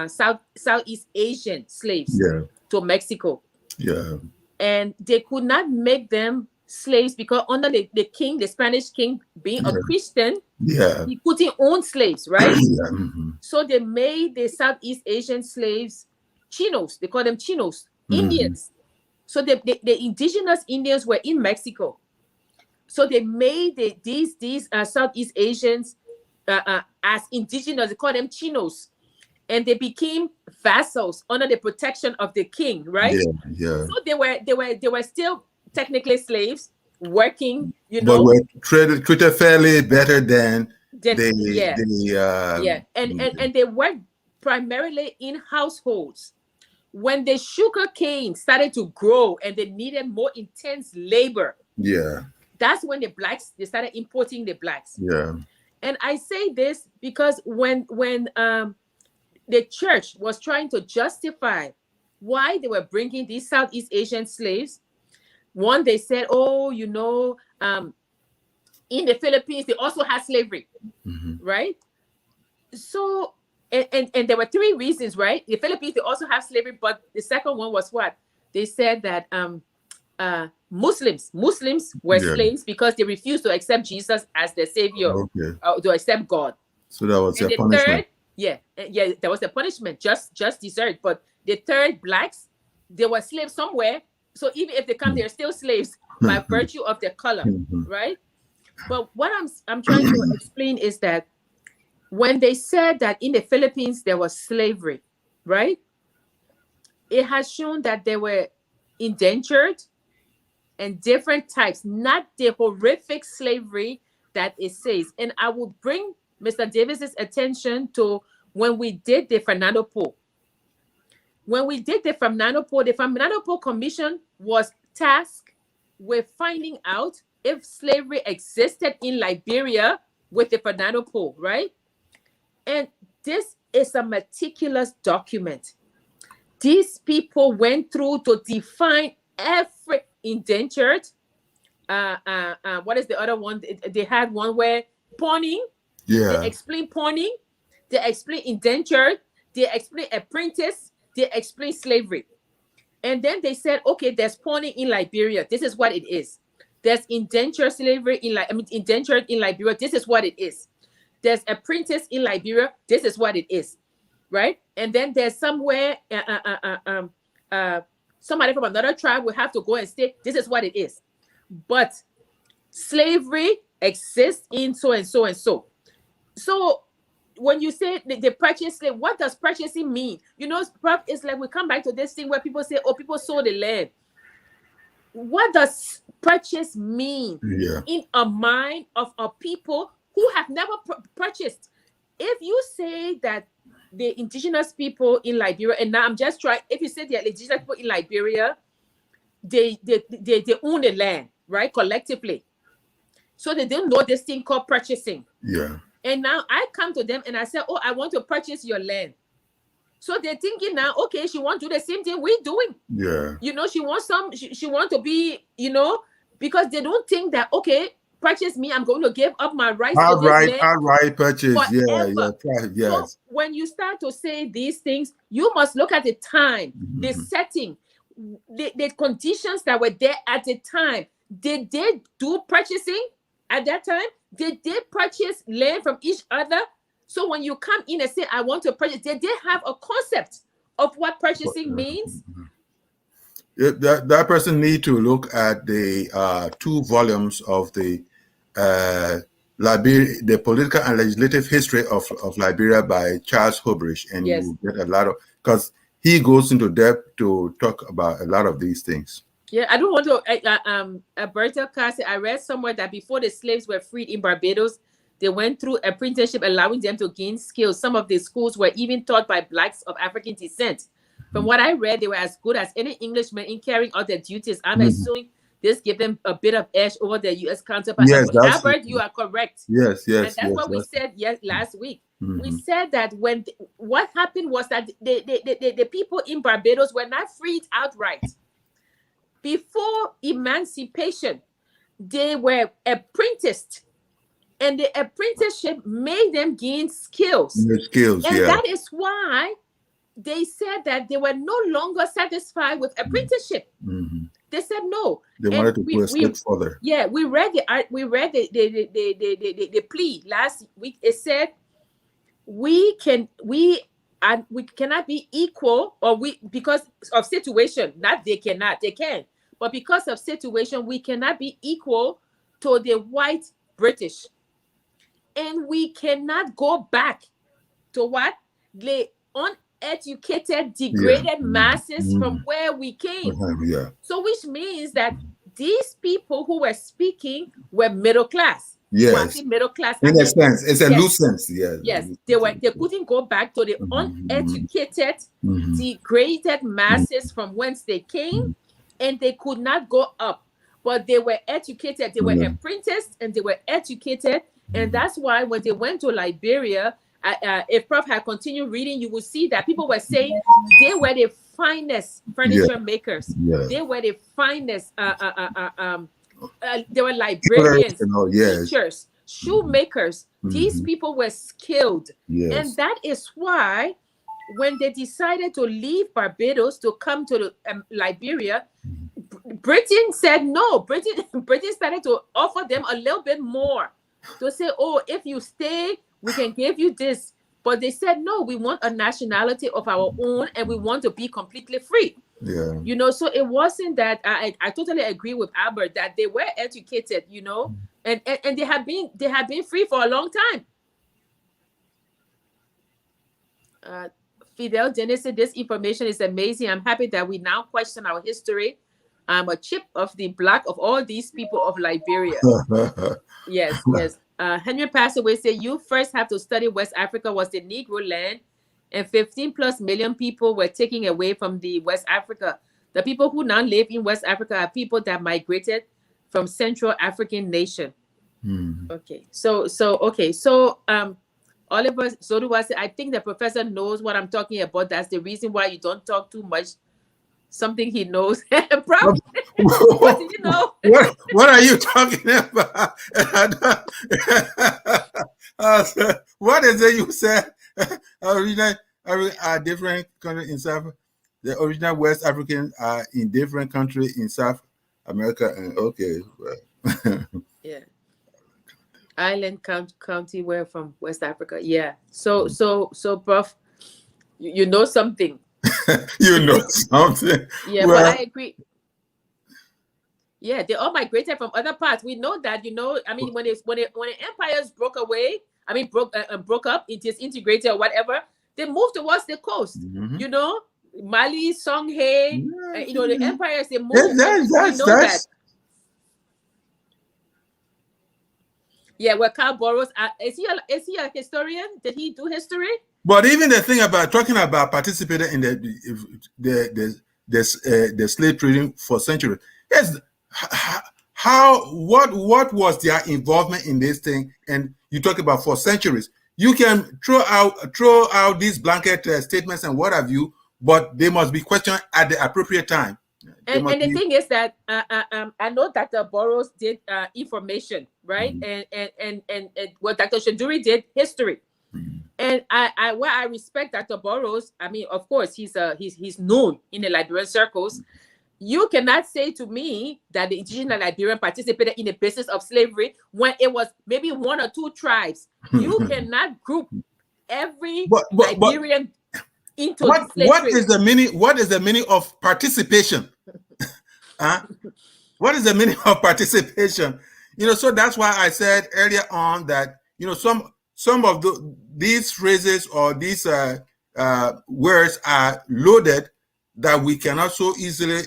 Southeast Asian slaves to Mexico. Yeah. And they could not make them slaves because under the king, the Spanish king, being a Christian, he couldn't own slaves, right? So they made the Southeast Asian slaves Chinos. They call them Chinos, Indians. So the indigenous Indians were in Mexico. So they made these Southeast Asians as indigenous. They call them Chinos. And they became vassals under the protection of the king, right? Yeah. So they were still technically slaves, working, you know. But were treated fairly better than and they worked primarily in households. When the sugar cane started to grow and they needed more intense labor, that's when they started importing the blacks. And I say this because when the church was trying to justify why they were bringing these Southeast Asian slaves, one, they said, oh, you know, in the Philippines, they also had slavery, right? So, and there were three reasons, right? The Philippines, they also have slavery, but the second one was what? They said that Muslims were slaves because they refused to accept Jesus as their savior, to accept God. So that was a punishment. There was a punishment, just deserved. But the third, blacks, they were slaves somewhere. So even if they come, they're still slaves by virtue of their color, right? But what I'm trying to explain is that when they said that in the Philippines there was slavery, right? It has shown that they were indentured and different types, not the horrific slavery that it says. And I will bring Mr. Davis's attention to when we did the Fernando Po. When we did the Fernando Po Commission was tasked with finding out if slavery existed in Liberia with the Fernando Po, right? And this is a meticulous document. These people went through to define every indentured. What is the other one? They had one where pawning. They explain pawning. They explain indentured. They explain apprentice. They explain slavery. And then they said, okay, there's pawning in Liberia. This is what it is. There's indentured slavery indentured in Liberia. This is what it is. There's apprentice in Liberia. This is what it is, right? And then there's somewhere somebody from another tribe will have to go and say, this is what it is. But slavery exists in so and so and so. So when you say the purchase slave, what does purchasing mean? You know, it's like we come back to this thing where people say, oh, people sold the land. What does purchase mean in a mind of a people who have never purchased? If you say that the indigenous people in Liberia, and now I'm just trying, if you say the indigenous people in Liberia, they own the land, right, collectively. So they don't know this thing called purchasing. And now I come to them and I say, oh, I want to purchase your land. So they're thinking now, okay, she wants to do the same thing we're doing. You know, she wants she wants to be, you know, because they don't think that, okay, purchase me, I'm going to give up my rights to this land. Outright purchase, So when you start to say these things, you must look at the time, the setting, the conditions that were there at the time. Did they do purchasing at that time? They did purchase land from each other. So when you come in and say, I want to purchase, they did have a concept of what purchasing means. That person need to look at the 2 volumes of the Liberia, the political and legislative history of Liberia by Charles Hobridge, and Yes. you get a lot of, because he goes into depth to talk about a lot of these things. Yeah, I don't want to. Alberta Cassie, I read somewhere that before the slaves were freed in Barbados, they went through apprenticeship, allowing them to gain skills. Some of the schools were even taught by blacks of African descent. From what I read, they were as good as any Englishmen in carrying out their duties. I'm assuming this gave them a bit of edge over their U.S. counterparts. Yes, Albert, you are correct. Yes, And that's what we said last week. We said that what happened was that the people in Barbados were not freed outright. Before emancipation, they were apprenticed, and the apprenticeship made them gain skills. And that is why they said that they were no longer satisfied with apprenticeship. They said no. They wanted to go a step further. Yeah, we read the plea last week. It said we cannot be equal, or because of situation. Not they cannot, they can. But because of situation, we cannot be equal to the white British. And we cannot go back to what? The uneducated, degraded masses from where we came. So which means that these people who were speaking were middle class. Yes. Middle class. In a sense. It's a loose sense. Yes. Yes. They couldn't go back to the uneducated, degraded masses from whence they came. And they could not go up, but they were educated. They were apprenticed and they were educated. And that's why when they went to Liberia, if Prof had continued reading, you will see that people were saying they were the finest furniture makers. They were the finest. They were librarians, teachers, shoemakers. These people were skilled. And that is why when they decided to leave Barbados to come to Liberia, Britain said no. Britain started to offer them a little bit more, to say, oh, if you stay, we can give you this. But they said, no, we want a nationality of our own, and we want to be completely free. You know, so it wasn't that I totally agree with Albert that they were educated, you know, and they have been free for a long time. Fidel Dennis said, this information is amazing. I'm happy that we now question our history. I'm a chip of the block of all these people of Liberia. Yes. Henry passed away said, you first have to study West Africa was the Negro land, and 15+ million people were taken away from the West Africa. The people who now live in West Africa are people that migrated from Central African nation. Okay. So Oliver Zoduwa said, I think the professor knows what I'm talking about. That's the reason why you don't talk too much. Something he knows. Probably. What do you know? What are you talking about? What is it you said? Different countries in South. The original West Africans are in different countries in South America. And yeah. Island county, where from West Africa. Yeah. So, Prof, you know something. You know something. Yeah, well, but I agree. Yeah, they all migrated from other parts. We know that, you know. I mean, when the empires broke away, broke up, it is integrated or whatever, they moved towards the coast. You know, Mali, Songhai, you know, the empires, they moved. We know that. Yeah, well, Carl Burroughs, is he a historian? Did he do history? But even the thing about talking about participating in the slave trading for centuries, yes, what was their involvement in this thing? And you talk about for centuries. You can throw out these blanket statements and what have you, but they must be questioned at the appropriate time. And the thing is that I know Dr. Burroughs did information, right? And what Dr. Shaduri did history. And I respect Dr. Burroughs. I mean, of course, he's known in the Liberian circles, You cannot say to me that the indigenous Liberian participated in the business of slavery when it was maybe 1 or 2 tribes. You cannot group every Liberian into slavery. What is the meaning? What is the meaning of participation? What is the meaning of participation? So that's why I said earlier on that some of these phrases or these words are loaded, that we cannot so easily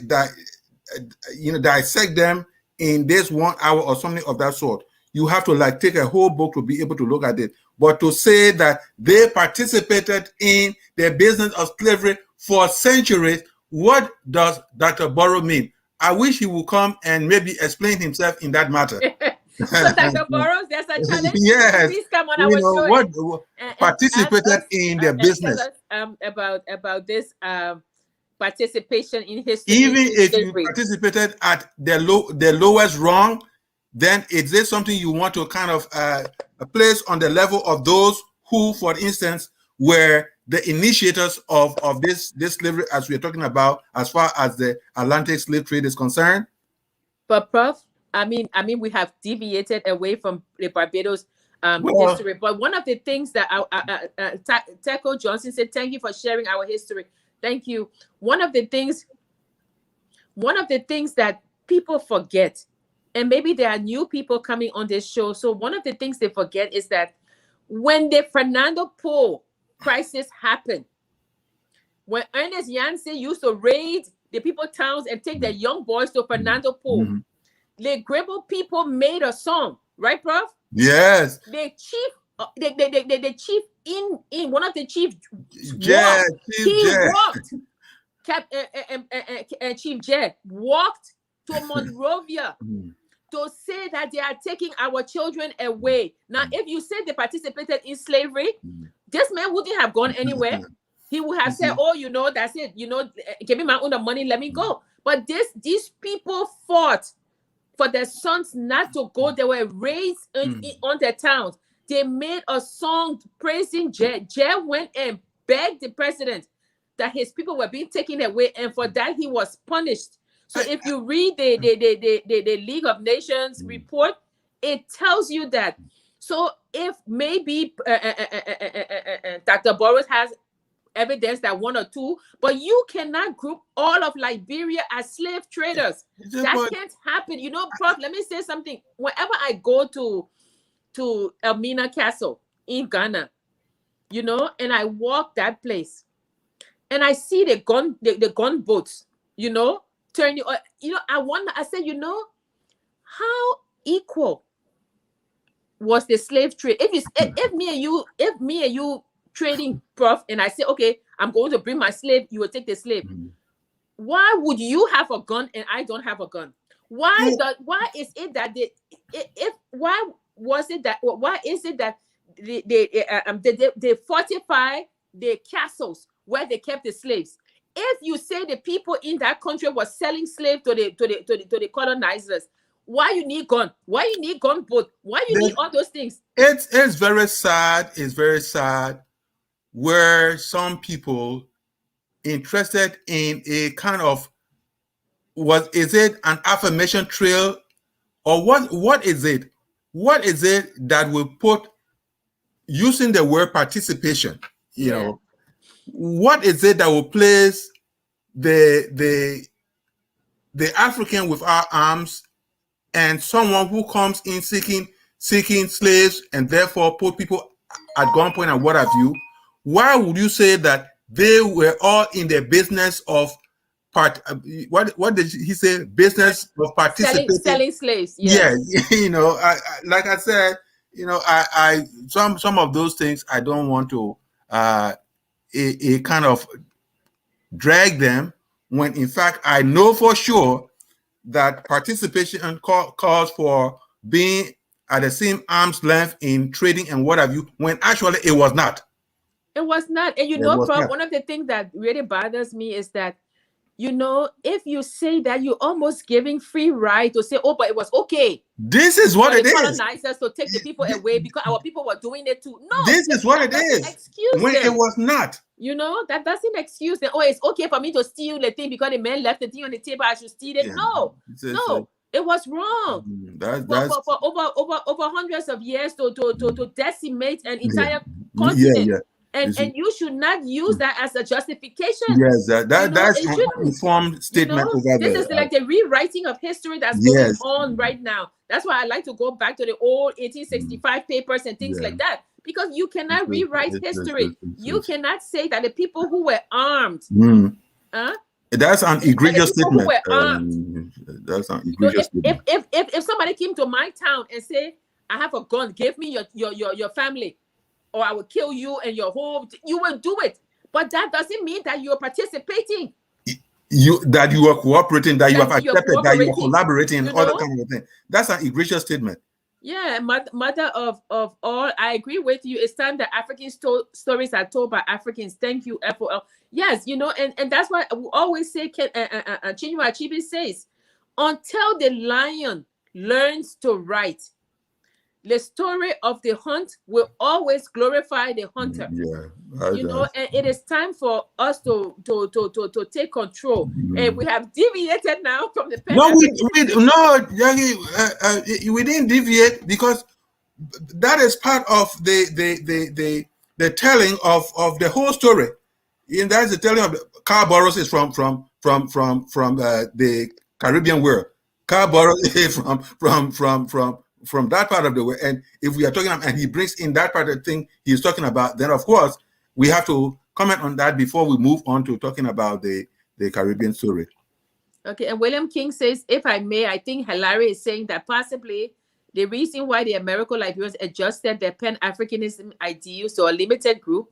dissect them in this 1 hour or something of that sort. You have to take a whole book to be able to look at it. But to say that they participated in the business of slavery for centuries, what does Dr. Burrow mean? I wish he would come and maybe explain himself in that matter. So Dr. Burrows, there's a challenge. Yes. Please come on our show. What participated in the business. About this participation in history. Even if you participated at the lowest rung, then is this something you want to kind of place on the level of those who, for instance, were the initiators of this slavery, as we're talking about, as far as the Atlantic slave trade is concerned? But Prof, I mean, we have deviated away from the Barbados history. But one of the things that Teco Johnson said, thank you for sharing our history. Thank you. One of the things that people forget, and maybe there are new people coming on this show, so one of the things they forget is that when the Fernando Po crisis happened, when Ernest Yancey used to raid the people towns and take their young boys to Fernando Po, the Gribble people made a song, right, Prof? Yes. The chief, in one of the chief, Chief Jed walked to Monrovia to say that they are taking our children away. Now, if you said they participated in slavery, this man wouldn't have gone anywhere. He would have said, "Oh, that's it. Give me my own money, let me go." But these people fought for their sons not to go. They were raised on their towns. They made a song praising Jed. Jed went and begged the president that his people were being taken away, and for that he was punished. So if you read the League of Nations report, it tells you that. So if maybe Dr. Burrows has evidence that 1 or 2, but you cannot group all of Liberia as slave traders. That can't happen. Prof, let me say something. Whenever I go to Elmina Castle in Ghana, and I walk that place, and I see the gunboats, turning. I said, how equal was the slave trade? If me and you trading, Prof, and I say, okay, I'm going to bring my slave, you will take the slave. Why would you have a gun and I don't have a gun? Why is it that they fortify the castles where they kept the slaves? If you say the people in that country were selling slaves to the colonizers, why you need gun? Why you need gunboat? Why you need all those things? It's very sad. It's very sad where some people interested in a kind of, is it an affirmation trail, or what is it? What is it that will put, using the word participation, what is it that will place the African with our arms and someone who comes in seeking slaves and therefore put people at gunpoint and what have you? Why would you say that they were all in the business of what did he say? Business of participating, selling slaves. Yes. Yeah, like I said, I some of those things I don't want to kind of drag them, when in fact I know for sure that participation calls for being at the same arm's length in trading and what have you, when actually it was not. It was not. And Prof, one of the things that really bothers me is that, if you say that, you're almost giving free right to say, oh, but it was okay. This is what it is. Colonizers to take the people away because our people were doing it too. No. This is what it is. Excuse when them. It was not. You know, that doesn't excuse that. Oh, it's okay for me to steal the thing because the man left the thing on the table. I should steal it. Yeah. No, no, it was wrong. For over hundreds of years to decimate an entire continent. And you should not use that as a justification. Yes, that's an informed statement over there. This is like the rewriting of history that's going on right now. That's why I like to go back to the old 1865 papers and things like that. Because you cannot rewrite history. You cannot say that the people who were armed. That's an egregious statement. That's an egregious statement. If somebody came to my town and say, I have a gun, give me your family, or I will kill you and your whole, you will do it. But that doesn't mean that you're participating. That you are cooperating, that you have accepted, that you are collaborating, and all that kind of thing. That's an egregious statement. Yeah, mother of all, I agree with you. It's time that African stories are told by Africans. Thank you, FOL. Yes, and that's why we always say, Chinua Achebe says, until the lion learns to write, the story of the hunt will always glorify the hunter. And it is time for us to take control. And we have deviated now from the we didn't deviate, because that is part of the telling of the whole story. And that's the telling of Carl Burroughs is from the Caribbean world. Carl Burroughs is from that part of the world. And if we are talking about, and he brings in that part of the thing he's talking about, then of course we have to comment on that before we move on to talking about the Caribbean story. Okay, and William King says, if I may, I think Hilary is saying that possibly the reason why the Americo-Liberians adjusted their Pan-Africanism ideals to a limited group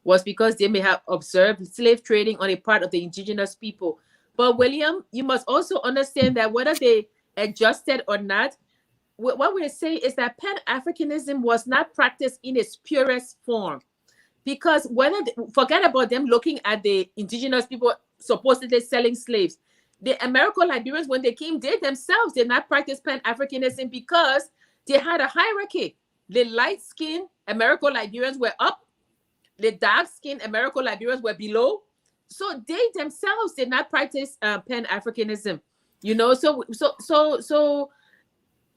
was because they may have observed slave trading on the part of the indigenous people. But William, you must also understand that whether they adjusted or not, what we're saying is that Pan-Africanism was not practiced in its purest form, because forget about them looking at the indigenous people supposedly selling slaves. The Americo-Liberians, when they came, they themselves did not practice Pan-Africanism because they had a hierarchy. The light-skinned Americo-Liberians were up, the dark-skinned Americo-Liberians were below. So they themselves did not practice Pan-Africanism. So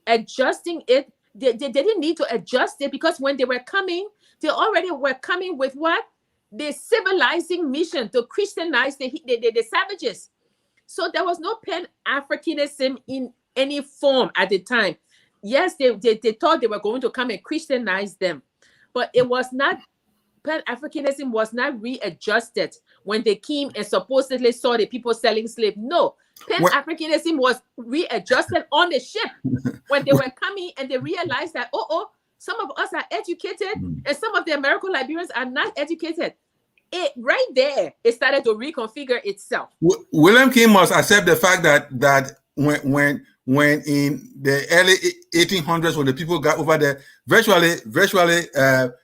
adjusting it, they didn't need to adjust it, because when they were coming, they already were coming with what? The civilizing mission to Christianize the savages. So there was no Pan-Africanism in any form at the time. Yes, they thought they were going to come and Christianize them, but it was not, Pan-Africanism was not readjusted when they came and supposedly saw the people selling slaves. No, Pan-Africanism was readjusted on the ship when they were coming, and they realized that, some of us are educated and some of the Americo-Liberians are not educated. Right there, it started to reconfigure itself. William King must accept the fact that when in the early 1800s, when the people got over there, virtually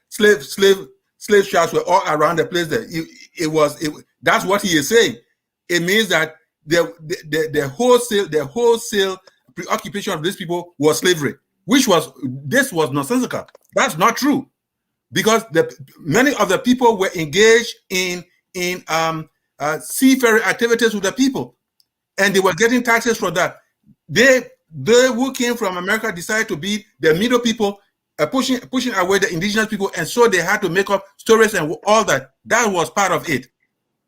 slave shops were all around the place. There, that's what he is saying. It means that the wholesale preoccupation of these people was slavery, this was nonsensical. That's not true, because many of the people were engaged in seafaring activities with the people, and they were getting taxes for that. They who came from America decided to be the middle people, pushing away the indigenous people, and so they had to make up stories and all that. That was part of it.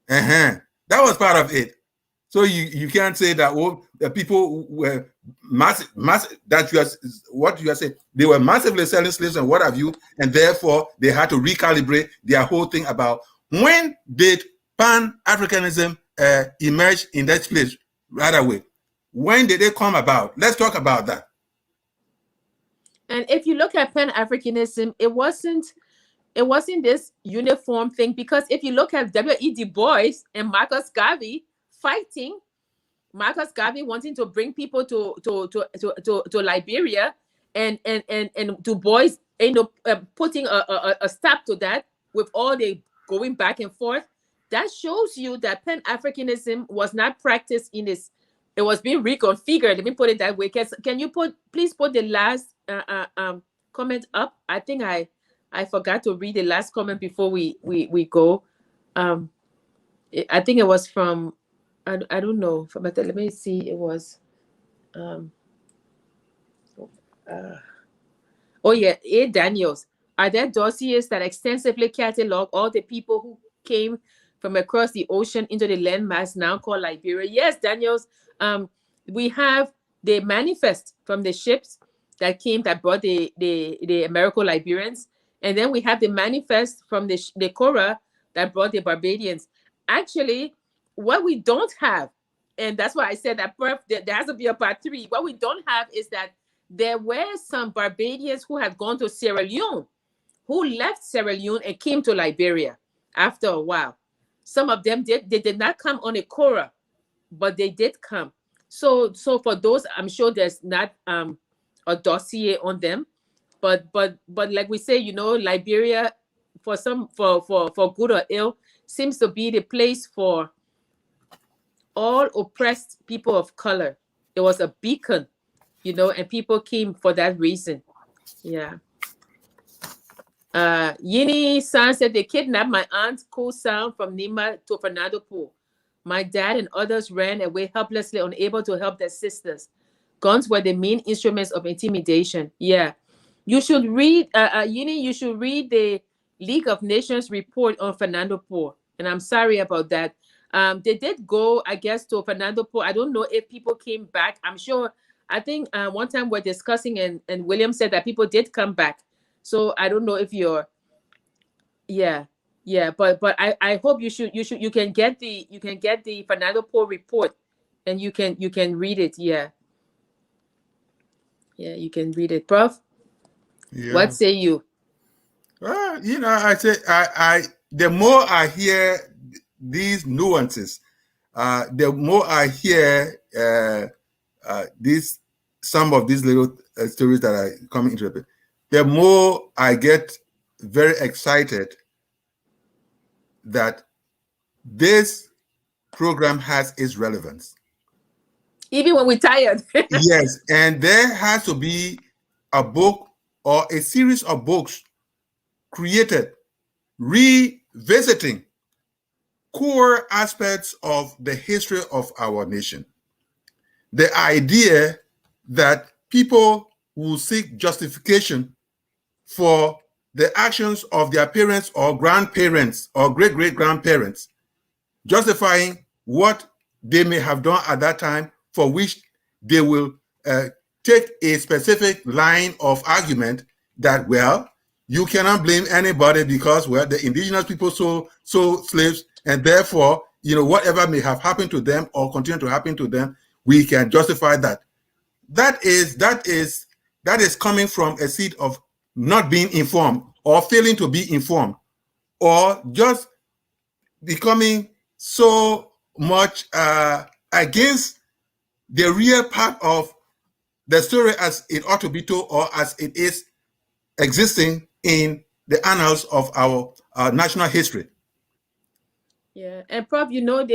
That was part of it. So you can't say that the people were massive. That what you are saying. They were massively selling slaves and what have you, and therefore they had to recalibrate their whole thing about when did Pan-Africanism emerge in that place right away. When did they come about? Let's talk about that. And if you look at Pan-Africanism, it wasn't this uniform thing, because if you look at W.E. Du Bois and Marcus Garvey fighting, Marcus Garvey wanting to bring people to Liberia, and Du Bois putting a stop to that with all the going back and forth. That shows you that Pan-Africanism was not practiced in this. It was being reconfigured. Let me put it that way. Can you please put the last comment up? I think I forgot to read the last comment before we go. I think it was from, I don't know, but let me see. It was, oh yeah, A. Daniels. Are there dossiers that extensively catalog all the people who came from across the ocean into the landmass now called Liberia? Yes, Daniels. We have the manifest from the ships that came that brought the Americo-Liberians, and then we have the manifest from the Cora that brought the Barbadians. Actually, what we don't have, and that's why I said that there has to be a part 3. What we don't have is that there were some Barbadians who had gone to Sierra Leone, who left Sierra Leone and came to Liberia after a while. Some of them did. They did not come on a Cora, but they did come. So for those, I'm sure there's not a dossier on them, but like we say, you know, Liberia, for good or ill, seems to be the place for all oppressed people of color. It was a beacon, you know, and people came for that reason. Yeah. Yini San said they kidnapped my aunt Ko Sound from Nima to Fernando Po. My dad and others ran away helplessly, unable to help their sisters. Guns were the main instruments of intimidation. Yeah. You should read, Yini, you should read the League of Nations report on Fernando Po. And I'm sorry about that. They did go, I guess, to Fernando Po. I don't know if people came back. I'm sure. I think one time we're discussing, and William said that people did come back. So I don't know if you're, yeah, but I hope you can get the Fernando Po report, and you can read it. Yeah, you can read it, Prof. Yeah. What say you? You know, I say I the more I hear these nuances, the more I hear some of these little stories that are coming into it, the more I get very excited that this program has its relevance. Even when we're tired. Yes, and there has to be a book or a series of books created revisiting core aspects of the history of our nation. The idea that people will seek justification for the actions of their parents or grandparents or great-great-grandparents, justifying what they may have done at that time, for which they will take a specific line of argument that, well, you cannot blame anybody because, well, the indigenous people sold slaves, and therefore, you know, whatever may have happened to them or continue to happen to them, we can justify that. That is coming from a seed of not being informed or failing to be informed, or just becoming so much against the real part of the story as it ought to be told, or as it is existing in the annals of our national history. Yeah, and Prof, you know,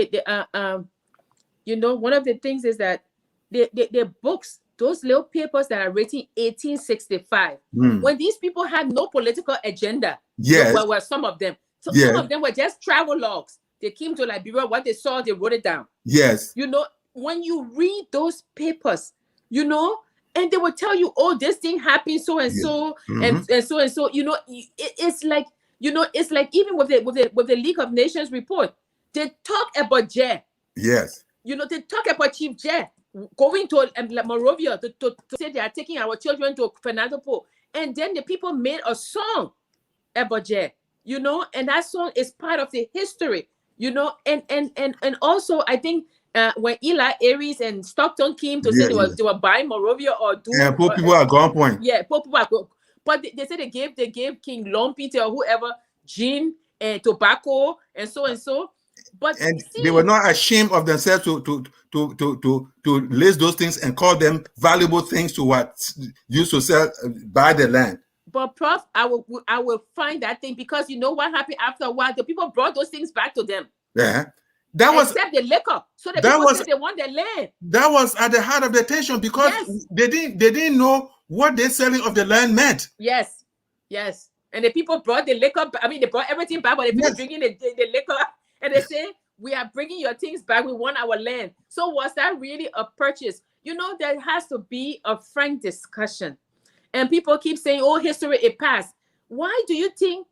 you know, one of the things is that the books, those little papers that are written 1865, when these people had no political agenda. Yes. Well, some of them. So yes. Some of them were just travel logs. They came to Liberia, what they saw, they wrote it down. Yes. You know, when you read those papers, you know, and they will tell you, oh, this thing happened so and so, and so and so. You know, it's like, you know, it's like even with the League of Nations report, they talk about Jay. Yes. You know, they talk about Chief Jay going to Monrovia to say they are taking our children to Fernando Po, and then the people made a song about Jay. You know, and that song is part of the history. You know, and also I think. When Eli Aries and Stockton came to say they were buying Monrovia or doing, yeah, poor people at gunpoint. Yeah, poor people at gunpoint. But they said they gave King Lumpy or whoever gin and tobacco and so. But they were not ashamed of themselves to list those things and call them valuable things to what used to sell buy the land. But Prof, I will find that thing, because you know what happened after a while? The people brought those things back to them. Yeah. That was except the liquor, so the people said they want their land. That was at the heart of the tension, because they didn't know what the selling of the land meant. Yes, And the people brought the liquor. I mean, they brought everything back, but the people drinking the liquor, and they say, we are bringing your things back. We want our land. So was that really a purchase? You know, there has to be a frank discussion. And people keep saying, oh, history, it passed. Why do you think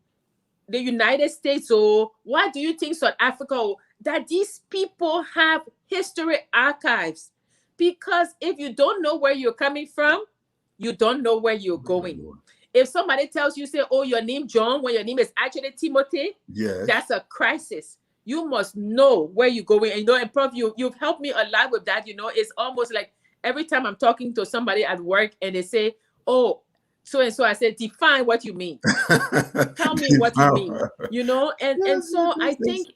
the United States, or why do you think South Africa, that these people have history archives? Because if you don't know where you're coming from, you don't know where you're going. If somebody tells you, say, oh, your name John, when your name is actually Timothy, that's a crisis. You must know where you're going. And, you know, and Prof, you've helped me a lot with that. You know, it's almost like every time I'm talking to somebody at work and they say, oh, so-and-so, I said, define what you mean. Tell me what you mean. You know, and so I think,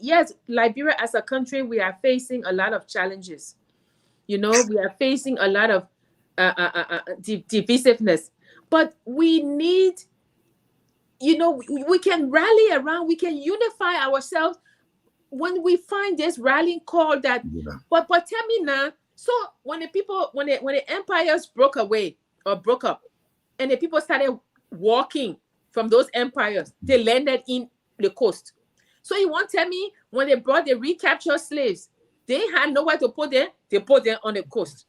yes, Liberia as a country, we are facing a lot of challenges. You know, we are facing a lot of divisiveness. But we need, you know, we can rally around, we can unify ourselves when we find this rallying call that, but tell me now, so when the empires broke away or broke up, and the people started walking from those empires, they landed in the coast. So you won't tell me when they brought the recaptured slaves, they had nowhere to put them, they put them on the coast.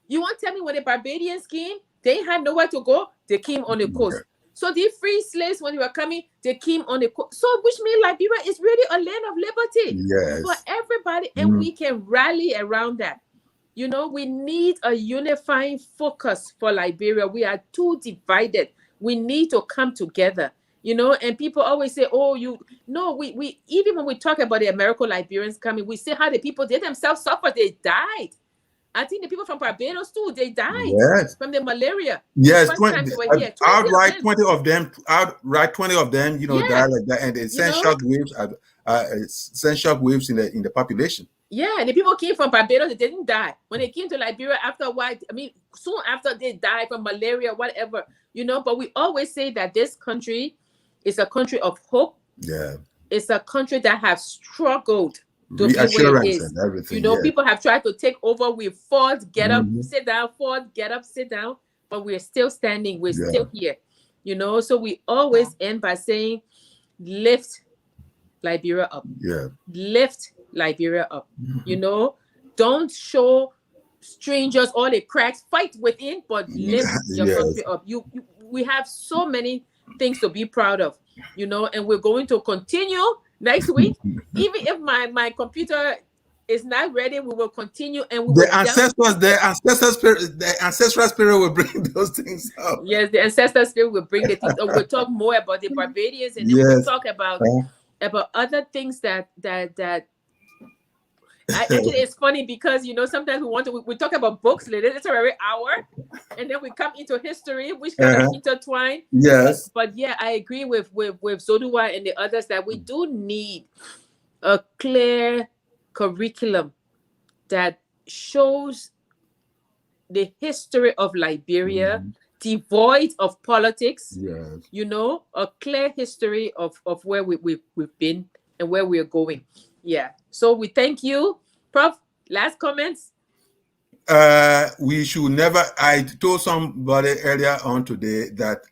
You won't tell me when the Barbadians came, they had nowhere to go, they came on the coast. So the free slaves, when they were coming, they came on the coast. So which means Liberia is really a land of liberty for everybody, and we can rally around that. You know, we need a unifying focus for Liberia. We are too divided. We need to come together. You know, and people always say, oh, we even when we talk about the American Liberians coming, we say how the people, they themselves suffered, they died. I think the people from Barbados too, they died from the malaria. Yes, outright 20 of them, you know, died like that, and it sent shock waves in the population. Yeah, and the people came from Barbados, they didn't die. When they came to Liberia, after a while, I mean, soon after they died from malaria, whatever, you know. But we always say that this country is a country of hope. Yeah, it's a country that has struggled. Reassurance and everything. You know, people have tried to take over. We fought, get up, sit down, fought, get up, sit down, but we're still standing. We're still here. You know, so we always end by saying, lift Liberia up. Yeah. Lift Liberia up. You know, don't show strangers all the cracks. Fight within, but lift your country up. We have so many things to be proud of. You know, and we're going to continue next week. Even if my computer is not ready, we will continue, and the ancestral spirit will bring those things up. Yes, the ancestral spirit will bring the things up. We'll talk more about the Barbadians, and then we'll talk about other things that actually it's funny because, you know, sometimes we talk about books, literary hour, and then we come into history, which kind of intertwine. Yes. But yeah, I agree with Zodua and the others that we do need a clear curriculum that shows the history of Liberia, devoid of politics. Yes. You know, a clear history of where we've been and where we're going. Yeah. So we thank you. Prof, last comments? We should never, I told somebody earlier on today that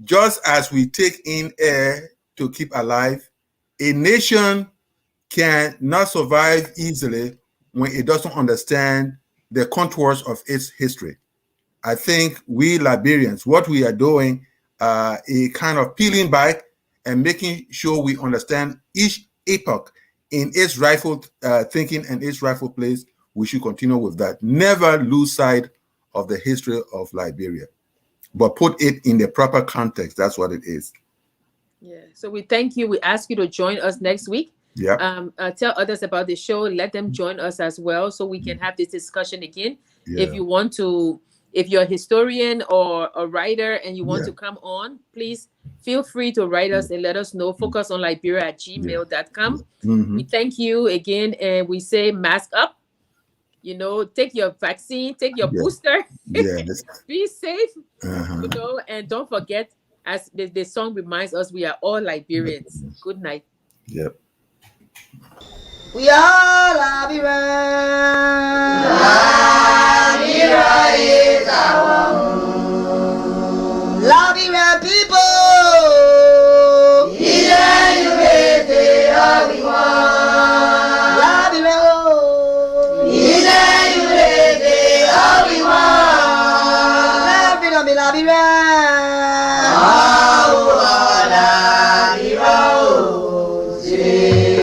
just as we take in air to keep alive, a nation can not survive easily when it doesn't understand the contours of its history. I think we Liberians, what we are doing, a kind of peeling back and making sure we understand each epoch in its rightful thinking and its rightful place. We should continue with that. Never lose sight of the history of Liberia, but put it in the proper context. That's what it is. Yeah. So we thank you. We ask you to join us next week. Yeah. Tell others about the show. Let them join us as well, so we can have this discussion again. Yeah. If you want to, if you're a historian or a writer and you want to come on, please feel free to write us and let us know. focusonliberia@gmail.com. We thank you again, and we say mask up. You know, take your vaccine, take your booster. Be safe. You know, and don't forget, as the song reminds us, we are all Liberians. Good night. Yep. We are Liberians. Liberia is our